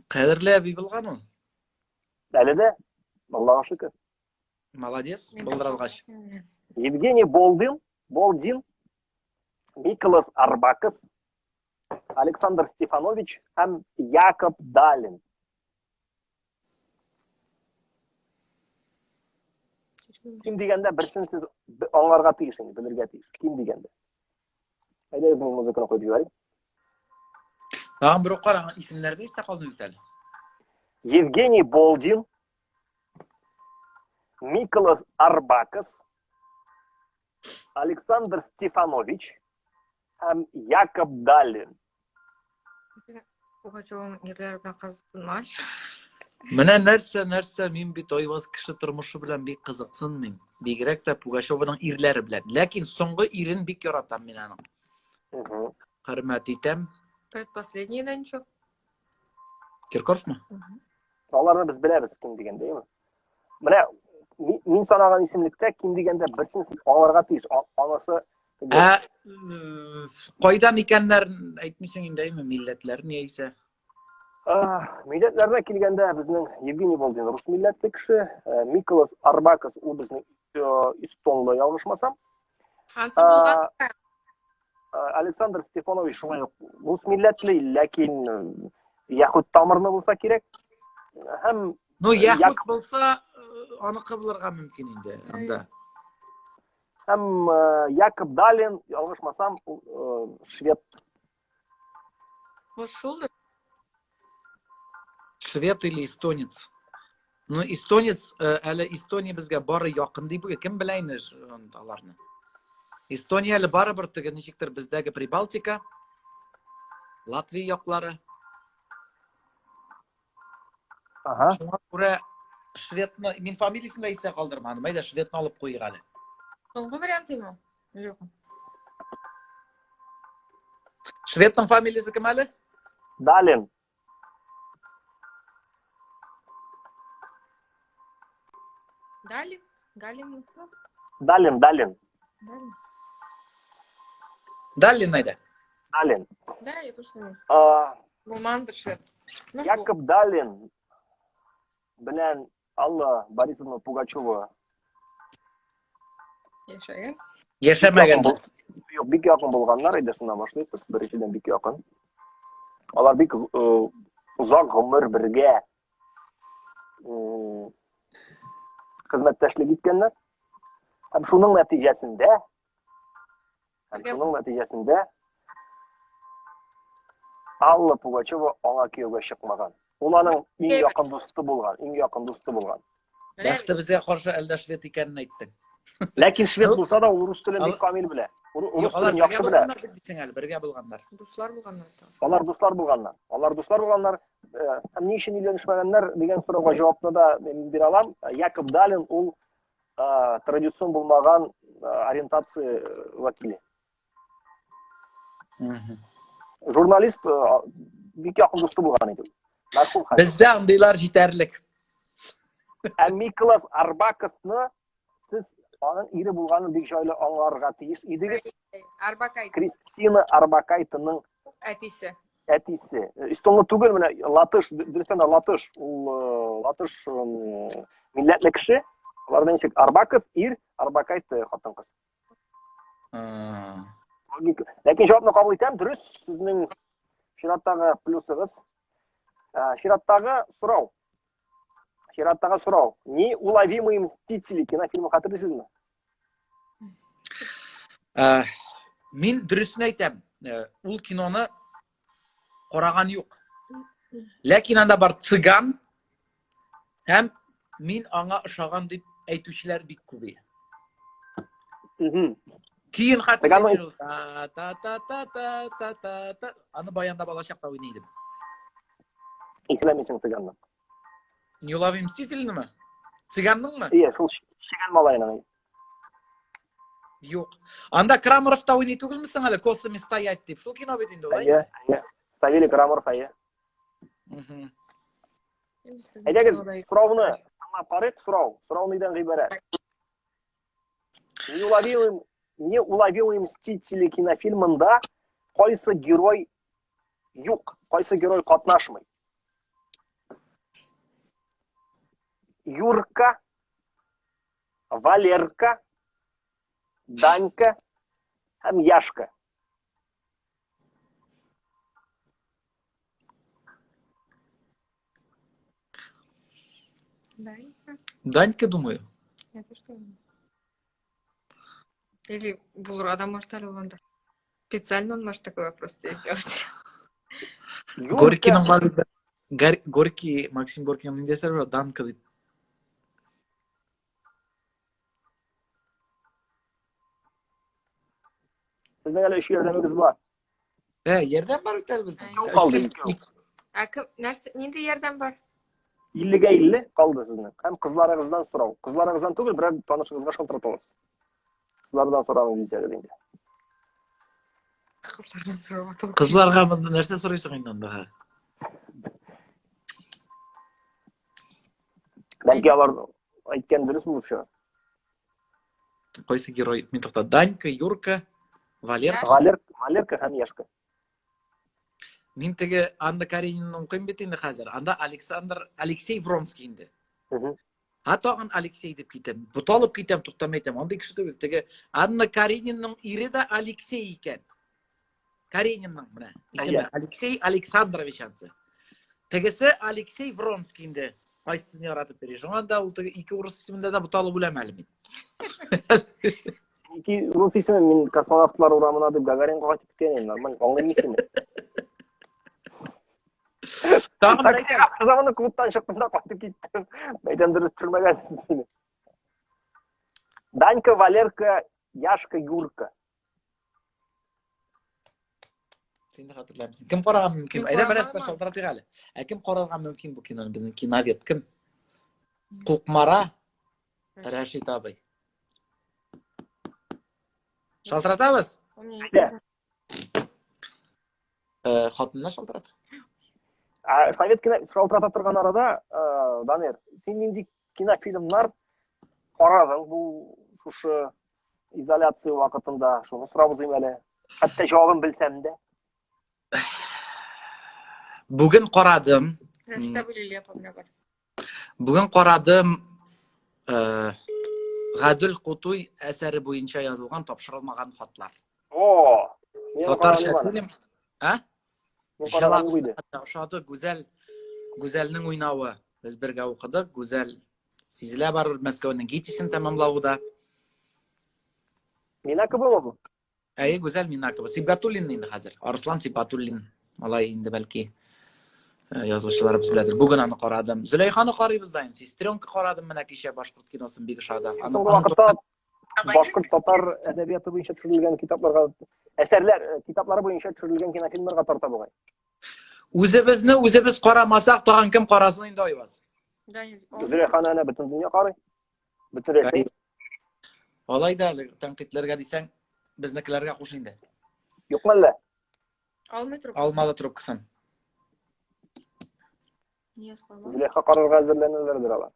qadirli abi bilgan o. Dalida Allohga shukr. Молодец, bildiralgaç. Евгений Болдин, Миколас Арбакас, Александр Стефанович hem Yakub Dalin. Kim deganda birisini siz anlarga tegishing, bilirga tegish. Kim deganda? Hayda bu muzikani qo'yib yuboring. Tağın bir oqar isimlerde iste qalın öteli. Евгений Болдин, Миколас Арбакас, Александр Стефанович hem Yakub Dalin. Pugacheva'nın yerleri bilen kazıtılmış. Mene nerse men bir toyvaz kişi turmuşu bilen bir kızıksın men. Bigirek de Pugacheva'nın irleri bilen. Lakin soňgy irin bik yaratan men aның. Hürmet etem. Предпоследнийden çok. Kirkorov mu? Onlarni biz bilamiz kim degan, deymi? Mana men sanagan isimlikda kim deganda birisini siz anlarga tegish. Anası Qoydam ekenlerin aytmışsın indeymi milletler niyeyse. Milletlerine kelganda bizning Евгений Болдин Rus milletli kishi, Mikolas Arbakas u bizning Estonli yanglishmasam. Hansı bulgan? Александр Стефанович шулай Rus milletli, lakin Yahud tamirni bo'lsa kerak. Hem No Yahud bolsa onu kıbılırga mümkün indi. Anda. Hem Yakub Dalin yanglishmasam Şved. Boşuldu. Швед или эстонец. Ну эстонец, әле Эстония безгә бары якын дип кем беләйне аларны. Эстония әле барыбер теге ничектер бездәге Прибалтика, Латвия яклары. Шуңа күрә Шведны, мин фамилиясын да исә калдырмадым. Әйдә Шведны алып куйыйк әле. Соңгы варианты мı? Yok. Шведның фамилиясы кем әле? Dalin. Далин? Галин mı? Dalin. Далин. Даллин әйдә. Dalin. Да, я точно не. Bulmandır şu. Ну, Якоб Далин bilen Алла Борисовна Пугачева Yaşayın. Yaşamaganlar. Yok, bik yakın bulganlar edi, şundan başlayıp biz birisinden bik yakın. Алар bik uzak gımır birge hizmetteşlik etkenler. Hem şunun neticesinde Алла Пугачева аңа күйеугө чыкмаган. Ул аның иң якын дусты булган. Бәхті бізге қаршы әлдәшвет екенін айттың. Ләкин швед булса да ул рус телен бик камил белә. Рус телен яхшы белә. Бергә булганнар. Дуслар булганнар. Алар дуслар булганнар. Һәм ни өчен өйләнешмәгәннәр дигән сорауга җавапны да мин бирә алам. Якоб Далин ул традицион булмаган ориентация вәкиле. Журналист бик якын дусты булган иде. Бездә андыйлар җитәрлек. Miklas Arbakas'ны siz onun iri bulganı bik joylı аңларга тиеш идегез. Арбакай. Кристина Арбакайтының Әтисе. әтисе. Истонлы түгел, менә латыш, дөрестән латыш, ул латыш милләтле кеше. Аларда ничек Арбакас ир, Арбакайт хатын-кыз. Ләкин җавапны кабул итәм, дөрес, сезнең чираттагы плюсыгыз. Чираттагы сорау. Неуловимые мстители кинофильмы хатırlыйсызмы? Мин дөресен әйтәм. Ул киноны караган юк. Ләкин анда бар цыган һәм мин аңа ошаган дип әйтүчеләр бик күп. Кийин хатırlыйм. Та. Аны баянда бала чакта уйнадым. Исламисың цыганны. Неуловимые мстители ми? Цыганныңмы? Ие, шул шигән малайның. Юк. Анда Крамаров та уйный түгелмесең әле, косами стоять дип. Шул кино бит инде ул. Ие. Савелий Крамаров, ие. Әйдәгез, сорауны аңлап карыйк, Сорау нидән гыйбарәт? Неуловимые мстители кинофильмында кайсы герой юк, кайсы герой катнашмый? Юрка, Валерка, Данька һәм Яшка. Данька, думаю. Или Булрада может алганда. Специально он может такой вопрос сделать. Горькийның бары. Горький, Максим Горькийның дәсәр Данка дип. Sizden öyle iş yardımınız var. Yerden var bit безнең. Нинди ярдәм бар? 50'ge 50 kaldı sizin. Hem kızlarınızdan sorau. Kızlarınızdan түгел, bir tanışınızga şалтырата аласыз. Kızlardan sorauны дисәгез инде. Кызлардан сорап. Кызларга монда нәрсә сорыйсың инде анда? Belki алар әйткән дөрес булып чыга. Кайсы герой? Мин тукта, Данька, Юрка, Валерка. Валерка һәм Яшка. Мин теге анда Каренинның укыйм бит инде хәзер. Анда Алексей Вронский инде. Тагын Алексей дип китәм. Буталып китәм, туктамый әйтәм. Андый кеше түгел. Теге Анна Каренинның ире дә Алексей икән. Каренинның менә. Исеме Алексей Александрович ансы. Тегесе Алексей Вронский инде. Кайсысын яратып бери. Шуңа ул теге ике урыс исемендә дә буталып үләм әле мин. İki Rus ismi min kosmonavtlar uğramına da Gagarin kayıp gitken normal anlayın ismi. Tagın bir әйтәм. Zamanı klubdan çıktım da kayıp gittim. Meydan dürüst türmegen ismi. Данька, Валерка, Яшка, Юрка. Син дә хәтерләмсең. Кем караган мөмкин? Әйдә бераз шалтыратыйк әле. Кем карарган мөмкин бу киноны? Безнең киновед кем? Кукмара Рашид абый. Шалтыратабыз? Хатынына шалтырат. Совет кино шалтырата торган арада, Данир, син нинди кинофильмнар карадың бу шушы изоляция вакытында? Шуны сорап узыйм әле. Хәтта җавабын белсәм дә. Bugün qaradım. Rashta bilili yapamına var. Bugün qaradım. Gadul Qutuy əsəri boyunca yazılgan topşırılmagan xatlar. Oo. Men Tatarcha qaramadim. film. Ha? Men qaramadim buydu. Ошады Güzel'nin oynavı. Biz birge okudık. Güzel sizler var Moskova'nın gitişini tamamladı da. Men akıbı bu? Güzel minnakı. Sibatullin indi hazır. Arslan Sibatullin. Malay indi belki. Yazgıçlarımız biledir. Bugün anı qaradım. Züleyxanı qarayız dayın. Sistrenki qaradım meneki işe Başkurt kinosun bir işada. So'nggi vaqtda Boshqirt tatar adabiyoti bo'yicha tushirilgan kitoblarga kitoblari bo'yicha tushirilgan kinofilmlarga torta bo'lgan. O'zimiz qaramasak tag'in kim qarasın endi oyvaz. Züleyxani ana butun dunyo qariy. Butun Rossiya. Olayda tanqidlarga desang biznikilarga qo'sh endi. Yo'qmi? Almay turib. Almalı turib qilsin. Niyaz qarama. Züleyxa qarorga hozirlanganlardir ular.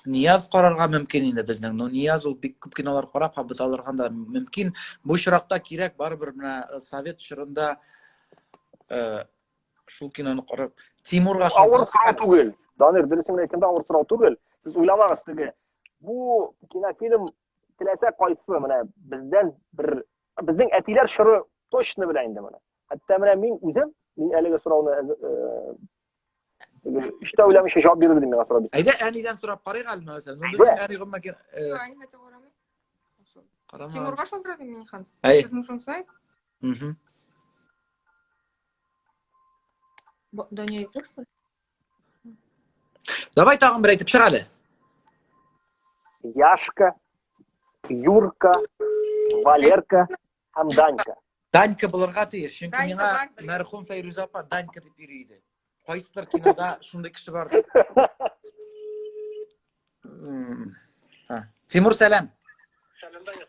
Niyaz qararga mümkün endi bizning. No Niyaz ul bik ko'p kinolar qarab, habit olganda mümkün. Bu shiraqda kerak baribir mana Sovet shirында shul kinoni qarab Timurga Ağır sırav tugul. Danir dilisini aytganda ağır sırav tugul. Siz uylamag'ız tigi. Bu kinofilm tilasa qaysi mana bizning atilar shiri to'shni bilan endi mana. Hatta mana men o'zim haligi so'rovni işte o'ylamışa javob berdim men asra biz. Ayda aniden so'rab qarayq alma masalan. Bizning ani g'immakin Ayni hata qoramay. qarama. Timurga sholdiradim men ham. Ay. Tutmuşumsay. Danya yukluqsa. Давай tag'in bir aytib chiqali. Яшка, Юрка, Валерка ham Danka. Danka bularga tegish. Chunki Danka menga bardir. marhum Feruza opa Danka deb yuriydi. Qaysidir kinoda shunday kishi bor. Timur salam. Salam dayı.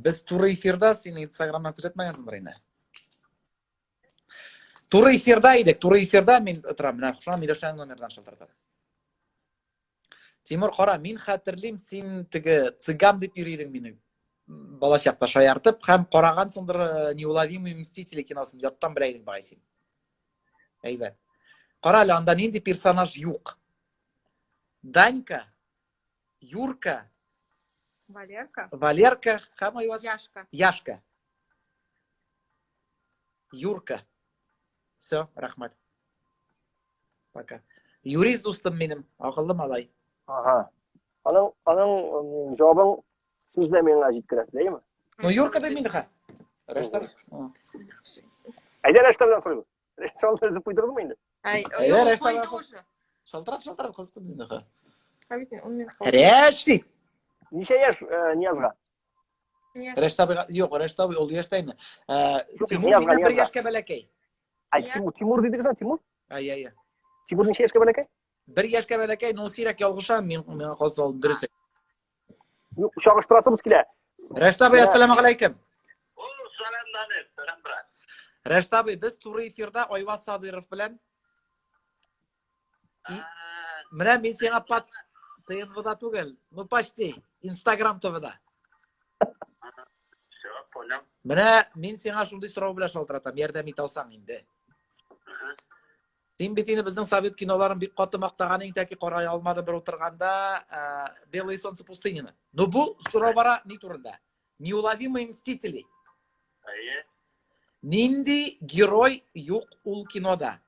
Biz to'g'ri efirda seni Instagramdan kuzatmagansiz endi. To'g'ri efirda edik. To'g'ri efirda men o'tiraman. Xusham Miloshan nomerdan shaltardim. Timur qara, men xotirlayman sen tigi tsigan deb yuriydim meni. Bala chaqda shoyartib, ham qaragansingdir Неуловимые мстители kinosini yotdan bilayding bag'aysin. Aybat. Qarali, unda nindi personaj yo'q. Danka, Yurka, Valerka, hamma yo'q. Yashka. Yurka. Все, rahmat. Пока. Yurist do'stim menim, aqlli malay. Aha. Onun javobing sizda menga yetkazasiz, deymi? No Yurka da meni ha. Rashta. Ayda rashtadan so'raymiz. Rashtadan zip qo'ydirdingmi endi? Ay, Shaltirat qizdim meni ha. Habibim, uni Rashti. Necha yosh Niyozga? Rashta yo'q, Rashta ol yoshda. Timur bir yoshga balakay. Ay, Timur dedingiz, Timur? Ay. Timur necha yoshga balakay? Bir yoshga balakay, Nosirak yolg'isham men qolsa oldirsa. Yo'q, ushog'ishtirasiz kelar. Rashta bey, assalomu alaykum. Salam Danir, salam brat. Rashta bey, biz to'g'ri efirda Oyvaz Sodirov bilan mana men senga pat TNVda tugul, ну почти Instagram TVda. Po'lam. Mana men senga shunday so'rov bilan shaltiratam, yordam eta olsang endi. Sen bitini bizning Sovet kinolarini bir qatı maqtaganing taki qoray olmadi bir o'tirganda Белое солнце пустынины. Но bu so'rov bara ne turida? Неуловимые мстители. Ayi. Nindi герой yo'q ul kinoda.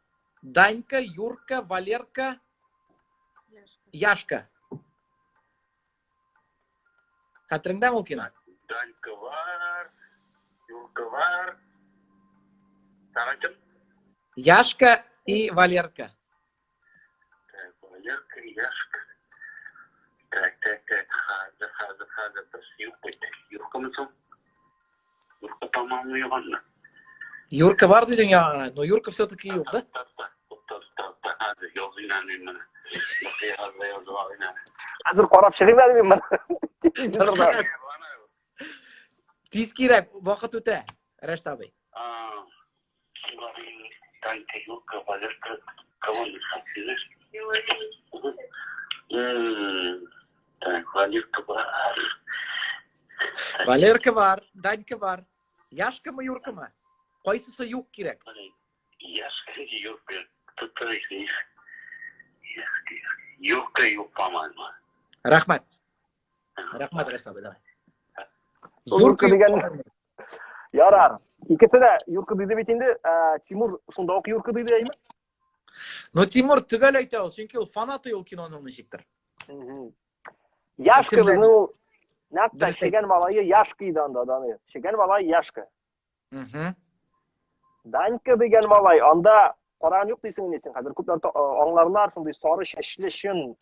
Danka, Yurka, Valerka, Yashka. Xatringdami ul kino? Danka var, Yurka var. Tanıdım. Yashka и Valerka. Valerka, Yashka. Tak. Hazır. Bas Yurka mısın? Yurka tamamı yok anla. Yurka var dedin ya. No Yurka все-таки yok da. Hadi yolcuyla bana. Bakıya hazır yolcuyla. Hozir qarab chiqmaydi men. Tez kerak, vaqt o'ta. Rashta bey. Danka, Yurka, Valerka, kого не хотели? Так, Valerka var. Valerka var, Danka var. Yashka mı Yurka mı? Qaysisi yo'q kerak? Yaşka yok be. Tutturayım. Yok da yok paman mı? Rahmat. Rahmat Reşat Bey. Yurka degan yarar. İkisi de yurka dedi bitindi. Timur şunda ok yurka dedi ayımı? No Timur tügel ayta ol. Çünkü o fanatı ol kinonun ışıktır. Yaşka İsimler- bizning u naqta Dürüst şegan balayı yaşkıydan da adamı. Şegan balayı yaşkı. Danka degan balay anda Qur'an yok deysin desin. Hazır ko'plar anlarlar şunday sarı şeşleşin.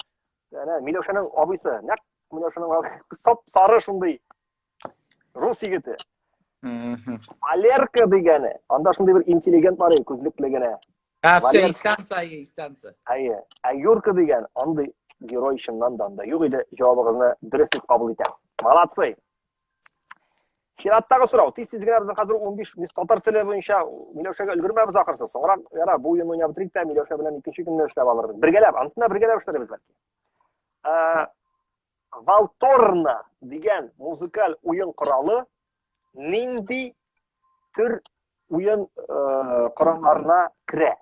Yani Milosha'nın abisi. Naq Milosha'nın abisi. Sap sarı şunday. Rus yigiti. Alerka degani. Anda şunday bir intelligent var ey, ko'zlikligini. Все, Валер- istansa. Ayı. Yurka degan anday giroy shundan da. Yo'q edi javobingizni durust deb qabul etaman. Молодцы. Şiratdagi so'rov. Tez-tezgina biz hozir 15 biz tatar tili bo'yicha Miloshaga ulgurmaymiz oxirsi. So'ngroq yana bu o'yin o'ynab bitirdik-da Milosha bilan ikkinchi kunda ishlab olamiz. Birgalab, antina birgalab ishlaymiz balki. Valtorna degan muzikal o'yin quroli nindi tür o'yin qurollarına kira.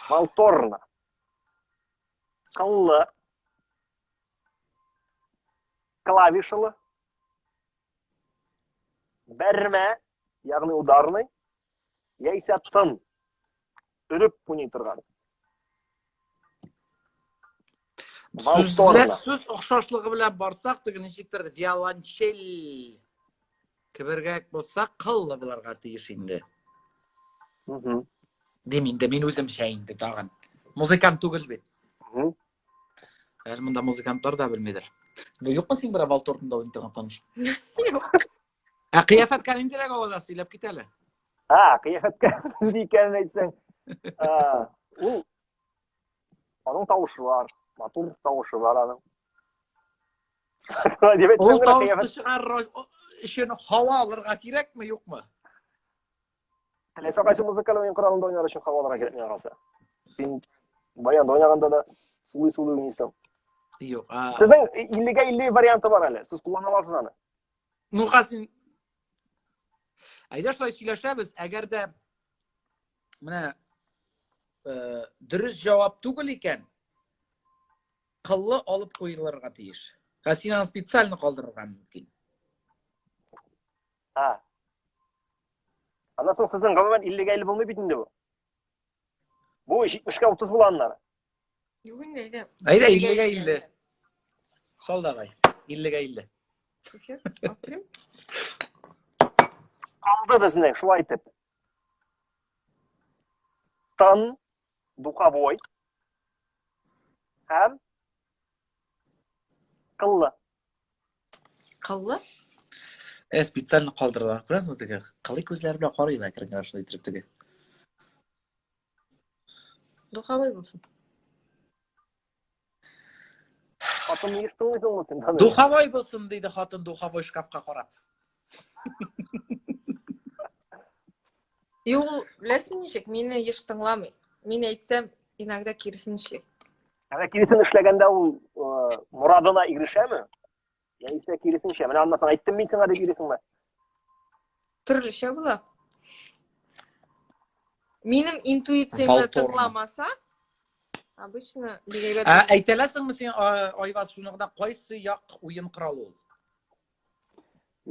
Valtorna. Qilli, klavishli, berme, ya'ni udarni, yaisa tin, urib o'ynay turgan. Valtorna. So'z o'xshashligi bilan borsak, nechikdir violonchel kibirgak bo'lsa, qilli bularga tegishingdi. Demingda men o'zim shayingdi tag'in. Muzikant tugul bet. Hali bunda muzikantlar da bilmaydir. Bu yo'qmi sen bir Valtornda internet tanish? Yo'q. Qiyafat kalendarga olasiz, ilab ketali. Ha, qiyafatga ekanini aytsang. U onun tovushi var, motor tovushi var onun. Deb U aytsang, tovushni qiyafat chiqarish ishini havo olirga kerakmi, yo'qmi? Tilasa qaysi muzikal o'yin qurolida o'ynar uchun havolara kerakmay qolsa. Sen bayonda o'ynaganda da suluy o'ynaysan. Yo'q. Sizning 50 ga 50 varianti bor hali. Siz kullana olasiz ani. Nuqasin ayda shunday suylashamiz, agarda mana durust javob tugul ekan, qilli olib qo'yilirga tegish. Sen spesialni qoldirgan mumkin. Ha. Andan so'ng sizning g'amoman 50 ga 50 bo'lmay bitindi bu. Bu 70 ga 30 bo'lanlar. Yo'q endi. Ayda 50 ga 50. Sol davay. 50 ga 50. Şükür. Aferin. Aldı bizni shu aytib. Tan duqavoy ham qilli. Qilli. Spesialni qoldirdilar. Ko'rasizmi degan? Qalay ko'zlari bilan qaraydi kirgan shunday turibdi. Duqavoy bo'lsin. Xotinni eshitdingizmi sen? Duxavoy bo'lsin deydi xotin Duxavoy shkafga qarab. Yo'q, bilasizmi nechik? Meni hech tinglamay. Men aytsam, inogda kirisin ishlaydi. Agar kirisini ishlaganda u murodina erishami? Yoki kirisini ishlaydi. Mana andan aytdim men senga deb kirisinmi? Turlicha bular. Menim intuitsiyamni Valtorna. tinglamasa, обычно bilaveradi. Aytalasizmi sen Oyvaz shunaqada qaysi yoq o'yin qiroli ol?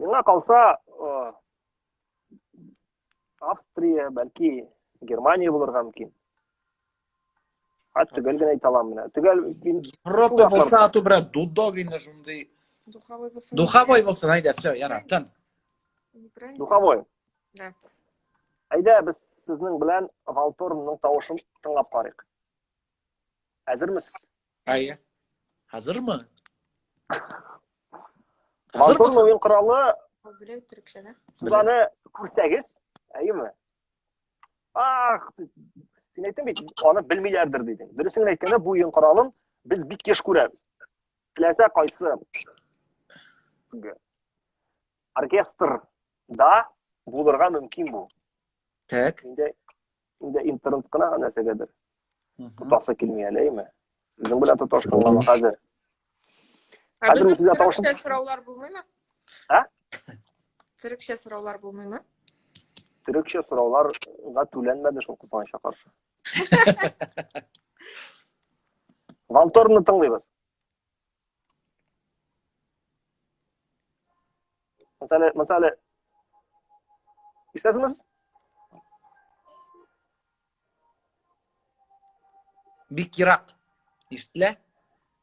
Menga qolsa Avstriya balki Germaniya bo'larga mumkin. Hatto tugalgina ayta olaman. Tugal Yevropa bo'lsa, to'bra dudogina shunday. Duqavoy bo'lsin. Duxavoy bo'lsin, hayda, все, yana tin. Неправильно? Duqavoy. Да. Ayda biz sizning bilan Valtornning tovushini tinglab qaraylik. Hazırmisiz? Ayya. Hazırmı? Valtorn o'yin quroli Bilib turibsizlar. siz ani ko'rsangiz, aymi? Sen aytding bit, onu bilmaylardir deding. Durustini aytganda bu o'yin qurolin biz bit yash ko'ramiz. Tilasa qaysi orkestrda bo'lirga mumkin bu. Tak. Endi internet qanaqa narsagadir. Tutasa kelmayapti. Sizning bilan tutashganlar hozir. Hozir sizga tovushim So'rovlar bo'lmaymi? Ha? Tirikcha so'rovlar bo'lmaymi? Türkçe sorularga tülenmedi şol kızганыча karşı. Valtorni tыңлайбыз. Мысалы, естәсеңіз? Бик ерак. Ишетелә.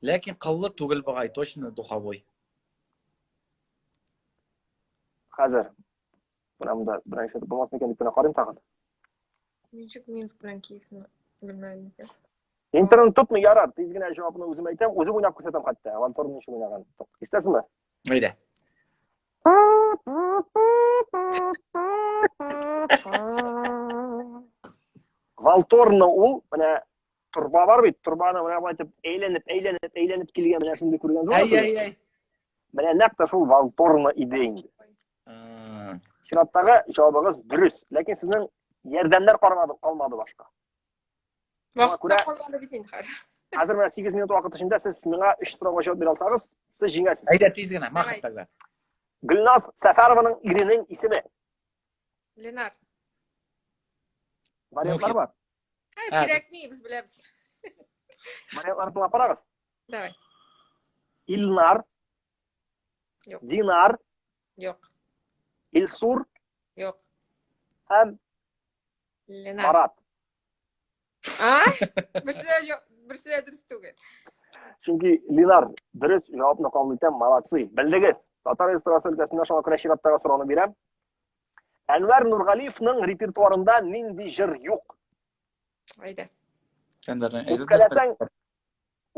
Ләкин кыллы түгел бугай, точно духовой. Хәзер. Бурамда беренче булмас микән дип карыйм тагын. Ничек Минск белән Киевны белмәдем икән. Интернет тотмый ярар. Тиз генә җавапны үзем әйтәм, үзем уйнап күрсәтәм хәтта. Valtorni ничек уйнаган. Естәсеңме? Әйдә. Valtorni ул менә турба бар бит, турбаны менә булай итеп әйләнеп килгән нәрсәне күргәнсез Ай. Менә нәкъ та шул Valtorni иде инде. Чираттагы җавабыгыз дөрес, ләкин сезнең ярдәмнәр калмады башка. Вакытта калмады бит инде. Хәзер менә 8 минут вакыт эчендә сез миңа 3 сорауга җавап бирә алсагыз, сез җиңәсез. Әйдә, тиз генә, махат тагы. Гөлназ Сәфәрованың иренең исеме. Ленар. Вариантлар бар. Кирәкми, без беләбез. Вариантларны тыңлап карагыз. Давай. Илнар. Юк. Динар. Юк. Илсур Юк. һәм Ленар. Марат. Берсе дә дөрес түгел. Чөнки Ленар дөрес җавапны кабул итә, молодцы. Белдегез. Татар эстрасы өлкәсендә шуңа күрә чираттагы сорауны бирәм. Әнвәр Нургалиевның репертуарында нинди җыр юк? Айда.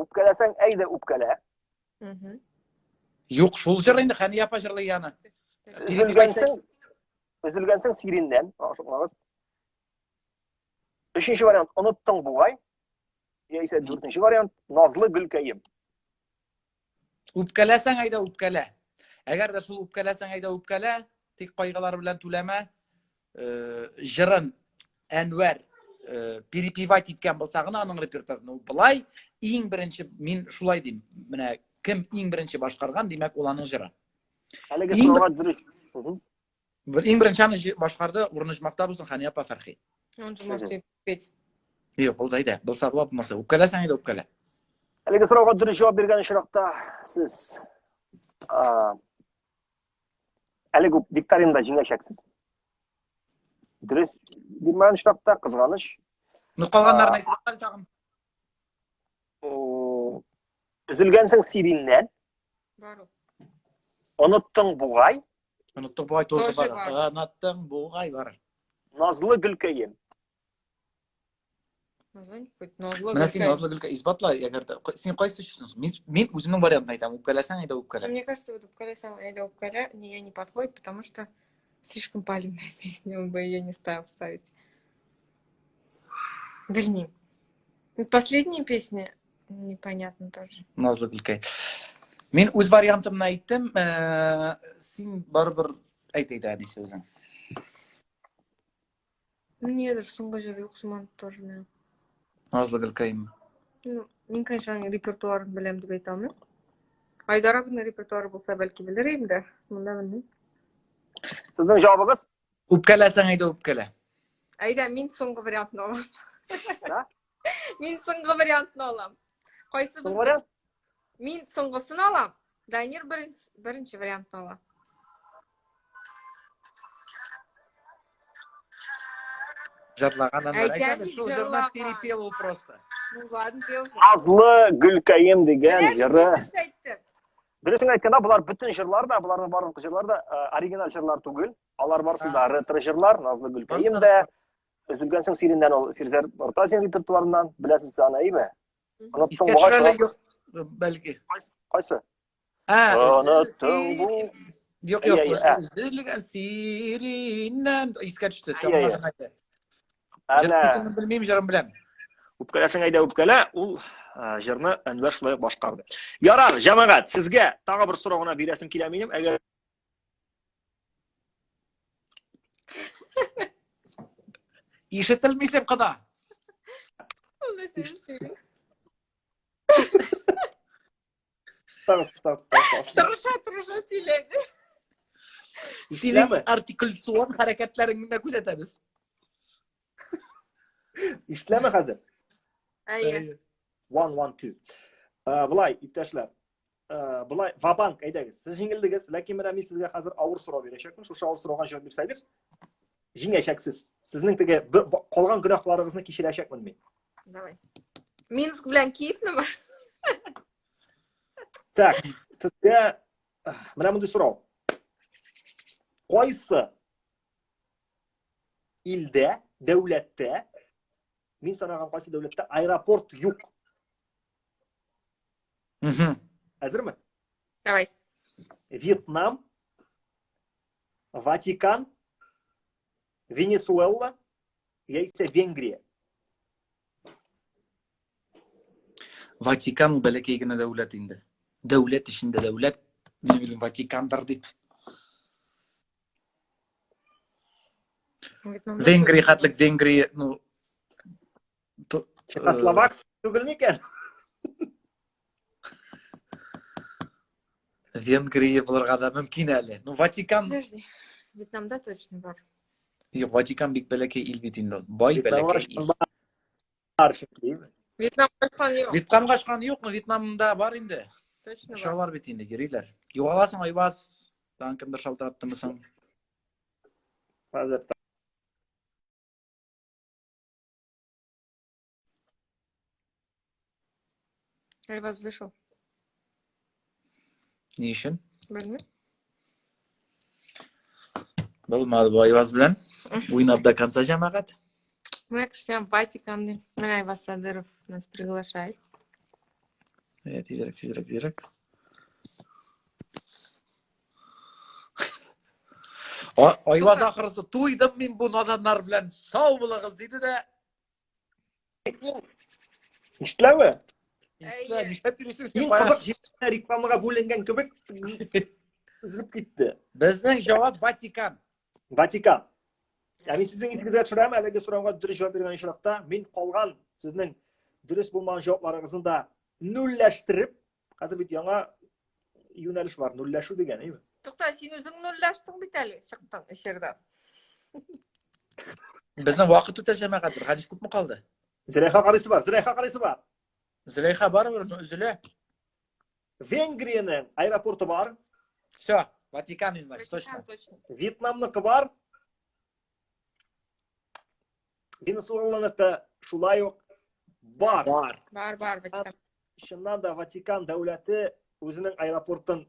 Үпкәләсәң әйдә үпкәлә. Юк, шул җыр инде Хәния апа җырлый яны. Üzülгәнсең сириннән, ашыкмагыз. Өченче вариант оныттың бугай. Яисә дүртенче вариант Назлы Гөлкәем. Үпкәләсәң әйдә үпкәлә. Әгәр дә шул үпкәләсәң әйдә үпкәлә, тик кайгылар белән түләмә. Җырын Әнвәр перепевать иткән булса гына аның репертуарында булай, иң беренче мин шулай дим. Менә кем иң беренче башкарган, димәк ул аның җыры. Әлеге сорауга дөрес. Иң беренче аны башкарды урынышмакта булсын Хәния апа Фәрхи. Он же может петь. Юк, ул да әйдә. Булса була, булмаса үпкәләсәң әйдә үпкәлә. Әлеге сорауга дөрес җавап биргән очракта сез әлеге викторинада җиңәчәксез. Дөрес бирмәгән очракта кызганыч. Ну калганнарны әйтәм тагын. Üzülгәнсең сириннән. Бар. Оныттың бугай. Оныттың бугай тоже бар. Оныттың бугай бар. Назлы Гөлкәем. Название хоть Назлы. Менә син Назлы Гөлкәем исбатла, ягәр син кайсы өчесен? Мин үземнең вариантны әйтәм. Үпкәләсәң әйдә үпкәлә. Мне кажется, вот Упкаля Айда Упкаля не подходит, потому что слишком палевная песня, он бы ее не стал ставить. Верни. Последняя песня непонятно тоже. Назлы Гөлкәем. Мин үз вариантымны әйттем, син барыбер әйт әйдә дисе үзең. Мне даже соңгы җыры юк, Суман тоже не. Назлы Гөлкәем. Ну, мин, конечно, репертуарын беләм дип әйтә алмыйм. Айдар абының репертуары булса, бәлки белер идем дә, монда белмим. Сезнең җавабыгыз? Үпкәләсәң әйдә үпкәлә. Айда, мин соңгы вариантны алам. Да? Мин соңгы вариантны алам. Кайсы без? Вариант? Мин соңгысын алам. Данир беренче вариантны ала. Җырлаганнар Әйтәм әйтәбез, бит, шул җырны җырлаган. перепел ул просто. Ну ладно, пел. Назлы Гөлкәем дигән җыры. Дөрес әйттем. Дөресен әйткәндә, булар бөтен җырлар да, буларның барлык җырлар да оригинал җырлар түгел. Алар барысы да ретро җырлар, Назлы Гөлкәем дә. Üzülгәнсең сириннән ул Фирзә Мортазин репертуарыннан, беләсез аны, әйме? Оныттың бугай. Бәлки. Кайсы? Оныттың бу. Юк, Üzülгән сириннән искә төште. Җырын белмим, җырын беләм. Үпкәләсең әйдә үпкәлә, ул җырны Әнвәр шулай башкарды. Ярар, җәмәгать, сезгә тагы бер сорау гына бирәсем килә минем. Әгәр Ишетелмисем кыда. Ул да син сөйлә. Тырыша Тырыша сөйләде. Senin artikülasyon hareketlerini күзәтәбез. İşleme hazır. Әйе. 1-1-2. Бұлай, иптәшләр. Бұлай, вабанк әйдәгіз. Сіз жеңілдігіз, ләкин мен сізге қазір ауыр сұрау берешекпін. Шушы ауыр сұрауға жауап берсеңіз, жеңешексіз. Сіздің теге қалған күнәһларыгызны кешерәчәкмен мен. Давай. Минск белән Киевне бар. Так, sizga mana bunday so'rov. Qaysi ildə, dövlətdə, men sanag'an qaysi davlatda aeroport yo'q? Hazırmı? Давай. Vyetnam, Vatikan, Venezuela яисә Венгрия. Vatikan bələkəy gənə dövlət indi. Dövlət işində dövlət, ne bileyim Vatikandır deyip. Vengriya xatlik Vengriya, ну, Çekoslovak түгел микән? Венгрия булырга да мөмкин әле. Ну, Ватикан, Подожди. Вьетнамда точно бар. юк, Ватикан бик бәләкәй ил бит инде. Бай бәләкәй ил. Вьетнам кашкан юк. Вьетнамга ашкан юк, но Вьетнамда бар инде. Точно бар. Шалар бит инде йөриләр. Югаласың Айбас, тагын кемдер шалтыраттымы? Hazır. Айваз вышел. Ни өчен? Белмим. Булмады бу Айбас белән. Уйнап да конца җәмәгать. Мы всем Ватикан. Айваз Садыров нас приглашает. Тизрәк. Айбас ахырысы туйдым мин бу наданнар белән. Сау булыгыз диде дә. İşleme. İşte, нишләп йөрисең Мин син? кызык җирдә рекламага бүленгән кебек üzülüp китте. Безнең җавап Ватикан. Vatikan. Yani sizin isminize çıram, әлеге сорауга дөрес җавап биргән чакта, мин калган сезнең дөрес булмаган җавапларыгызны да нөлләштереп, хәзер бит яңа юнәлеш бар, нөлләшү дигән, әйме? Тукта, син үзең нуллаштың бит әле, чыктың эшердә. Безнең вакыт үтә җәмәгатьтер. Хәдис күпме калды? Зөләйха карыйсы бар. Зөләйха барыбер үзелә. Венгриянең аэропорты бар, Всё, Ватикан значит, точно. Вьетнамныкы бар, Венесуэланыкы шулай ук бар. Бар. Бар, Ватикан. Чыннан да Ватикан дәүләте үзенең аэропортын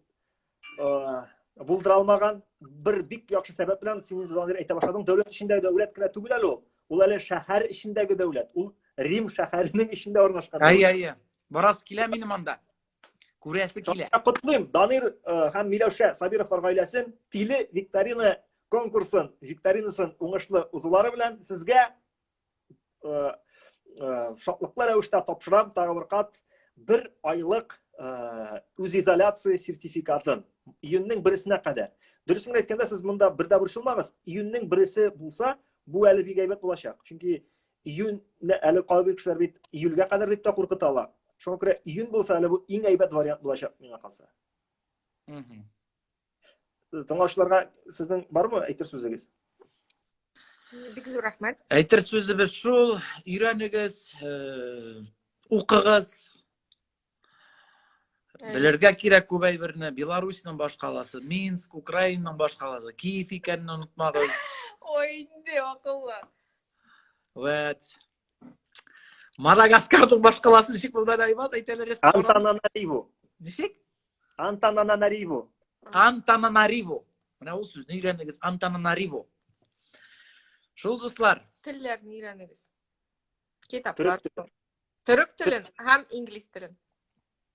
булдыра алмаган бер бик яхшы сәбәп белән син инде әйтә башладың. Дәүләт эчендәге дәүләт кенә түгел әле ул. Ул әле шәһәр эчендәге дәүләт. Ул Рим шәһәренең эчендә урнашкан. Ай. Барасы килә минем анда. Күрәсе килә. Котлыйм. Данир һәм Миләүшә Сабировлар гаиләсен тиле викторина конкурсын, викторинасын уңышлы узулары белән сезгә шатлыклы рәвештә тапшырам тагы бер кат 1 айлык үз изоляция сертификатын июньнең 1-сенә кадәр. Дөресен әйткәндә, сез монда бердә борчылмагыз. Июньнең 1-се булса, бу әле бик әйбәт булачак. Чөнки июньне әле калбый кешеләр бит июльгә кадәр дип тә куркыталар. Шуңа күрә июнь булса, әле бу иң әйбәт вариант булачак миңа калса. Тыңлаучыларга сезнең бармы әйтер сүзегез? Бик зур рәхмәт. Әйтер сүзебез шул, өйрәнегез, укыгыз. Белергә кирәк күп әйберне. Беларусьның баш каласы, Минск, Украинаның баш каласы, Киев икәнен онытмагыз. Ой, инде акыллы. Вот. Мадагаскарның баш каласы ничек булды Айбас? Әйтәләр Антананариву. Ничек? Антананариву. Антананариву. Менә ул сүзне өйрәнегез. Антананариву. Шул дуслар. Телләрне өйрәнегез. Китаплар. Төрек телен һәм инглиз телен.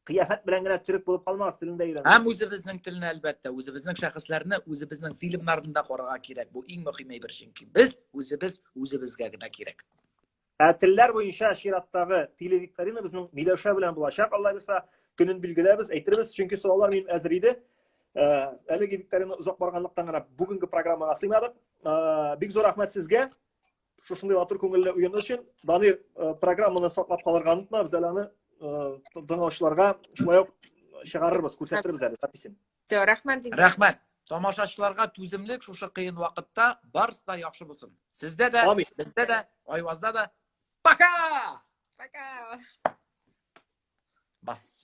Кыяфәт белән генә төрек булып калмагыз, телендә өйрәнегез. Һәм үзебезнең телне әлбәттә, үзебезнең шәхесләрне үзебезнең фильмнарында карарга кирәк. Бу иң мөһим әйбер, чөнки без үзебезгә генә кирәк. Телләр буенча чираттагы телевикторина безнең Миләүшә белән булачак. Алла бирсә, көнен билгеләбез, әйтербез, чөнки сораулар минем әзер иде. Әлеге викторина узак барганлыктан гына бүгенге программага сыймадык. Бик зур рәхмәт сезгә. Шушындай атыр күңелле уен өчен. Данир, программаны саклап калырга онытма, без әле аны тыңлаучыларга шулай ук чыгарырбыз, күрсәтербез әле записен. Всё, рәхмәт. Рәхмәт. Tomoshachilarga tuzimlik şuşa qiyin vaqtda barsa yaxshi bo'lsin. Sizda da, Amin. bizda da, Oyvozda da. Paka! Пока! Bas.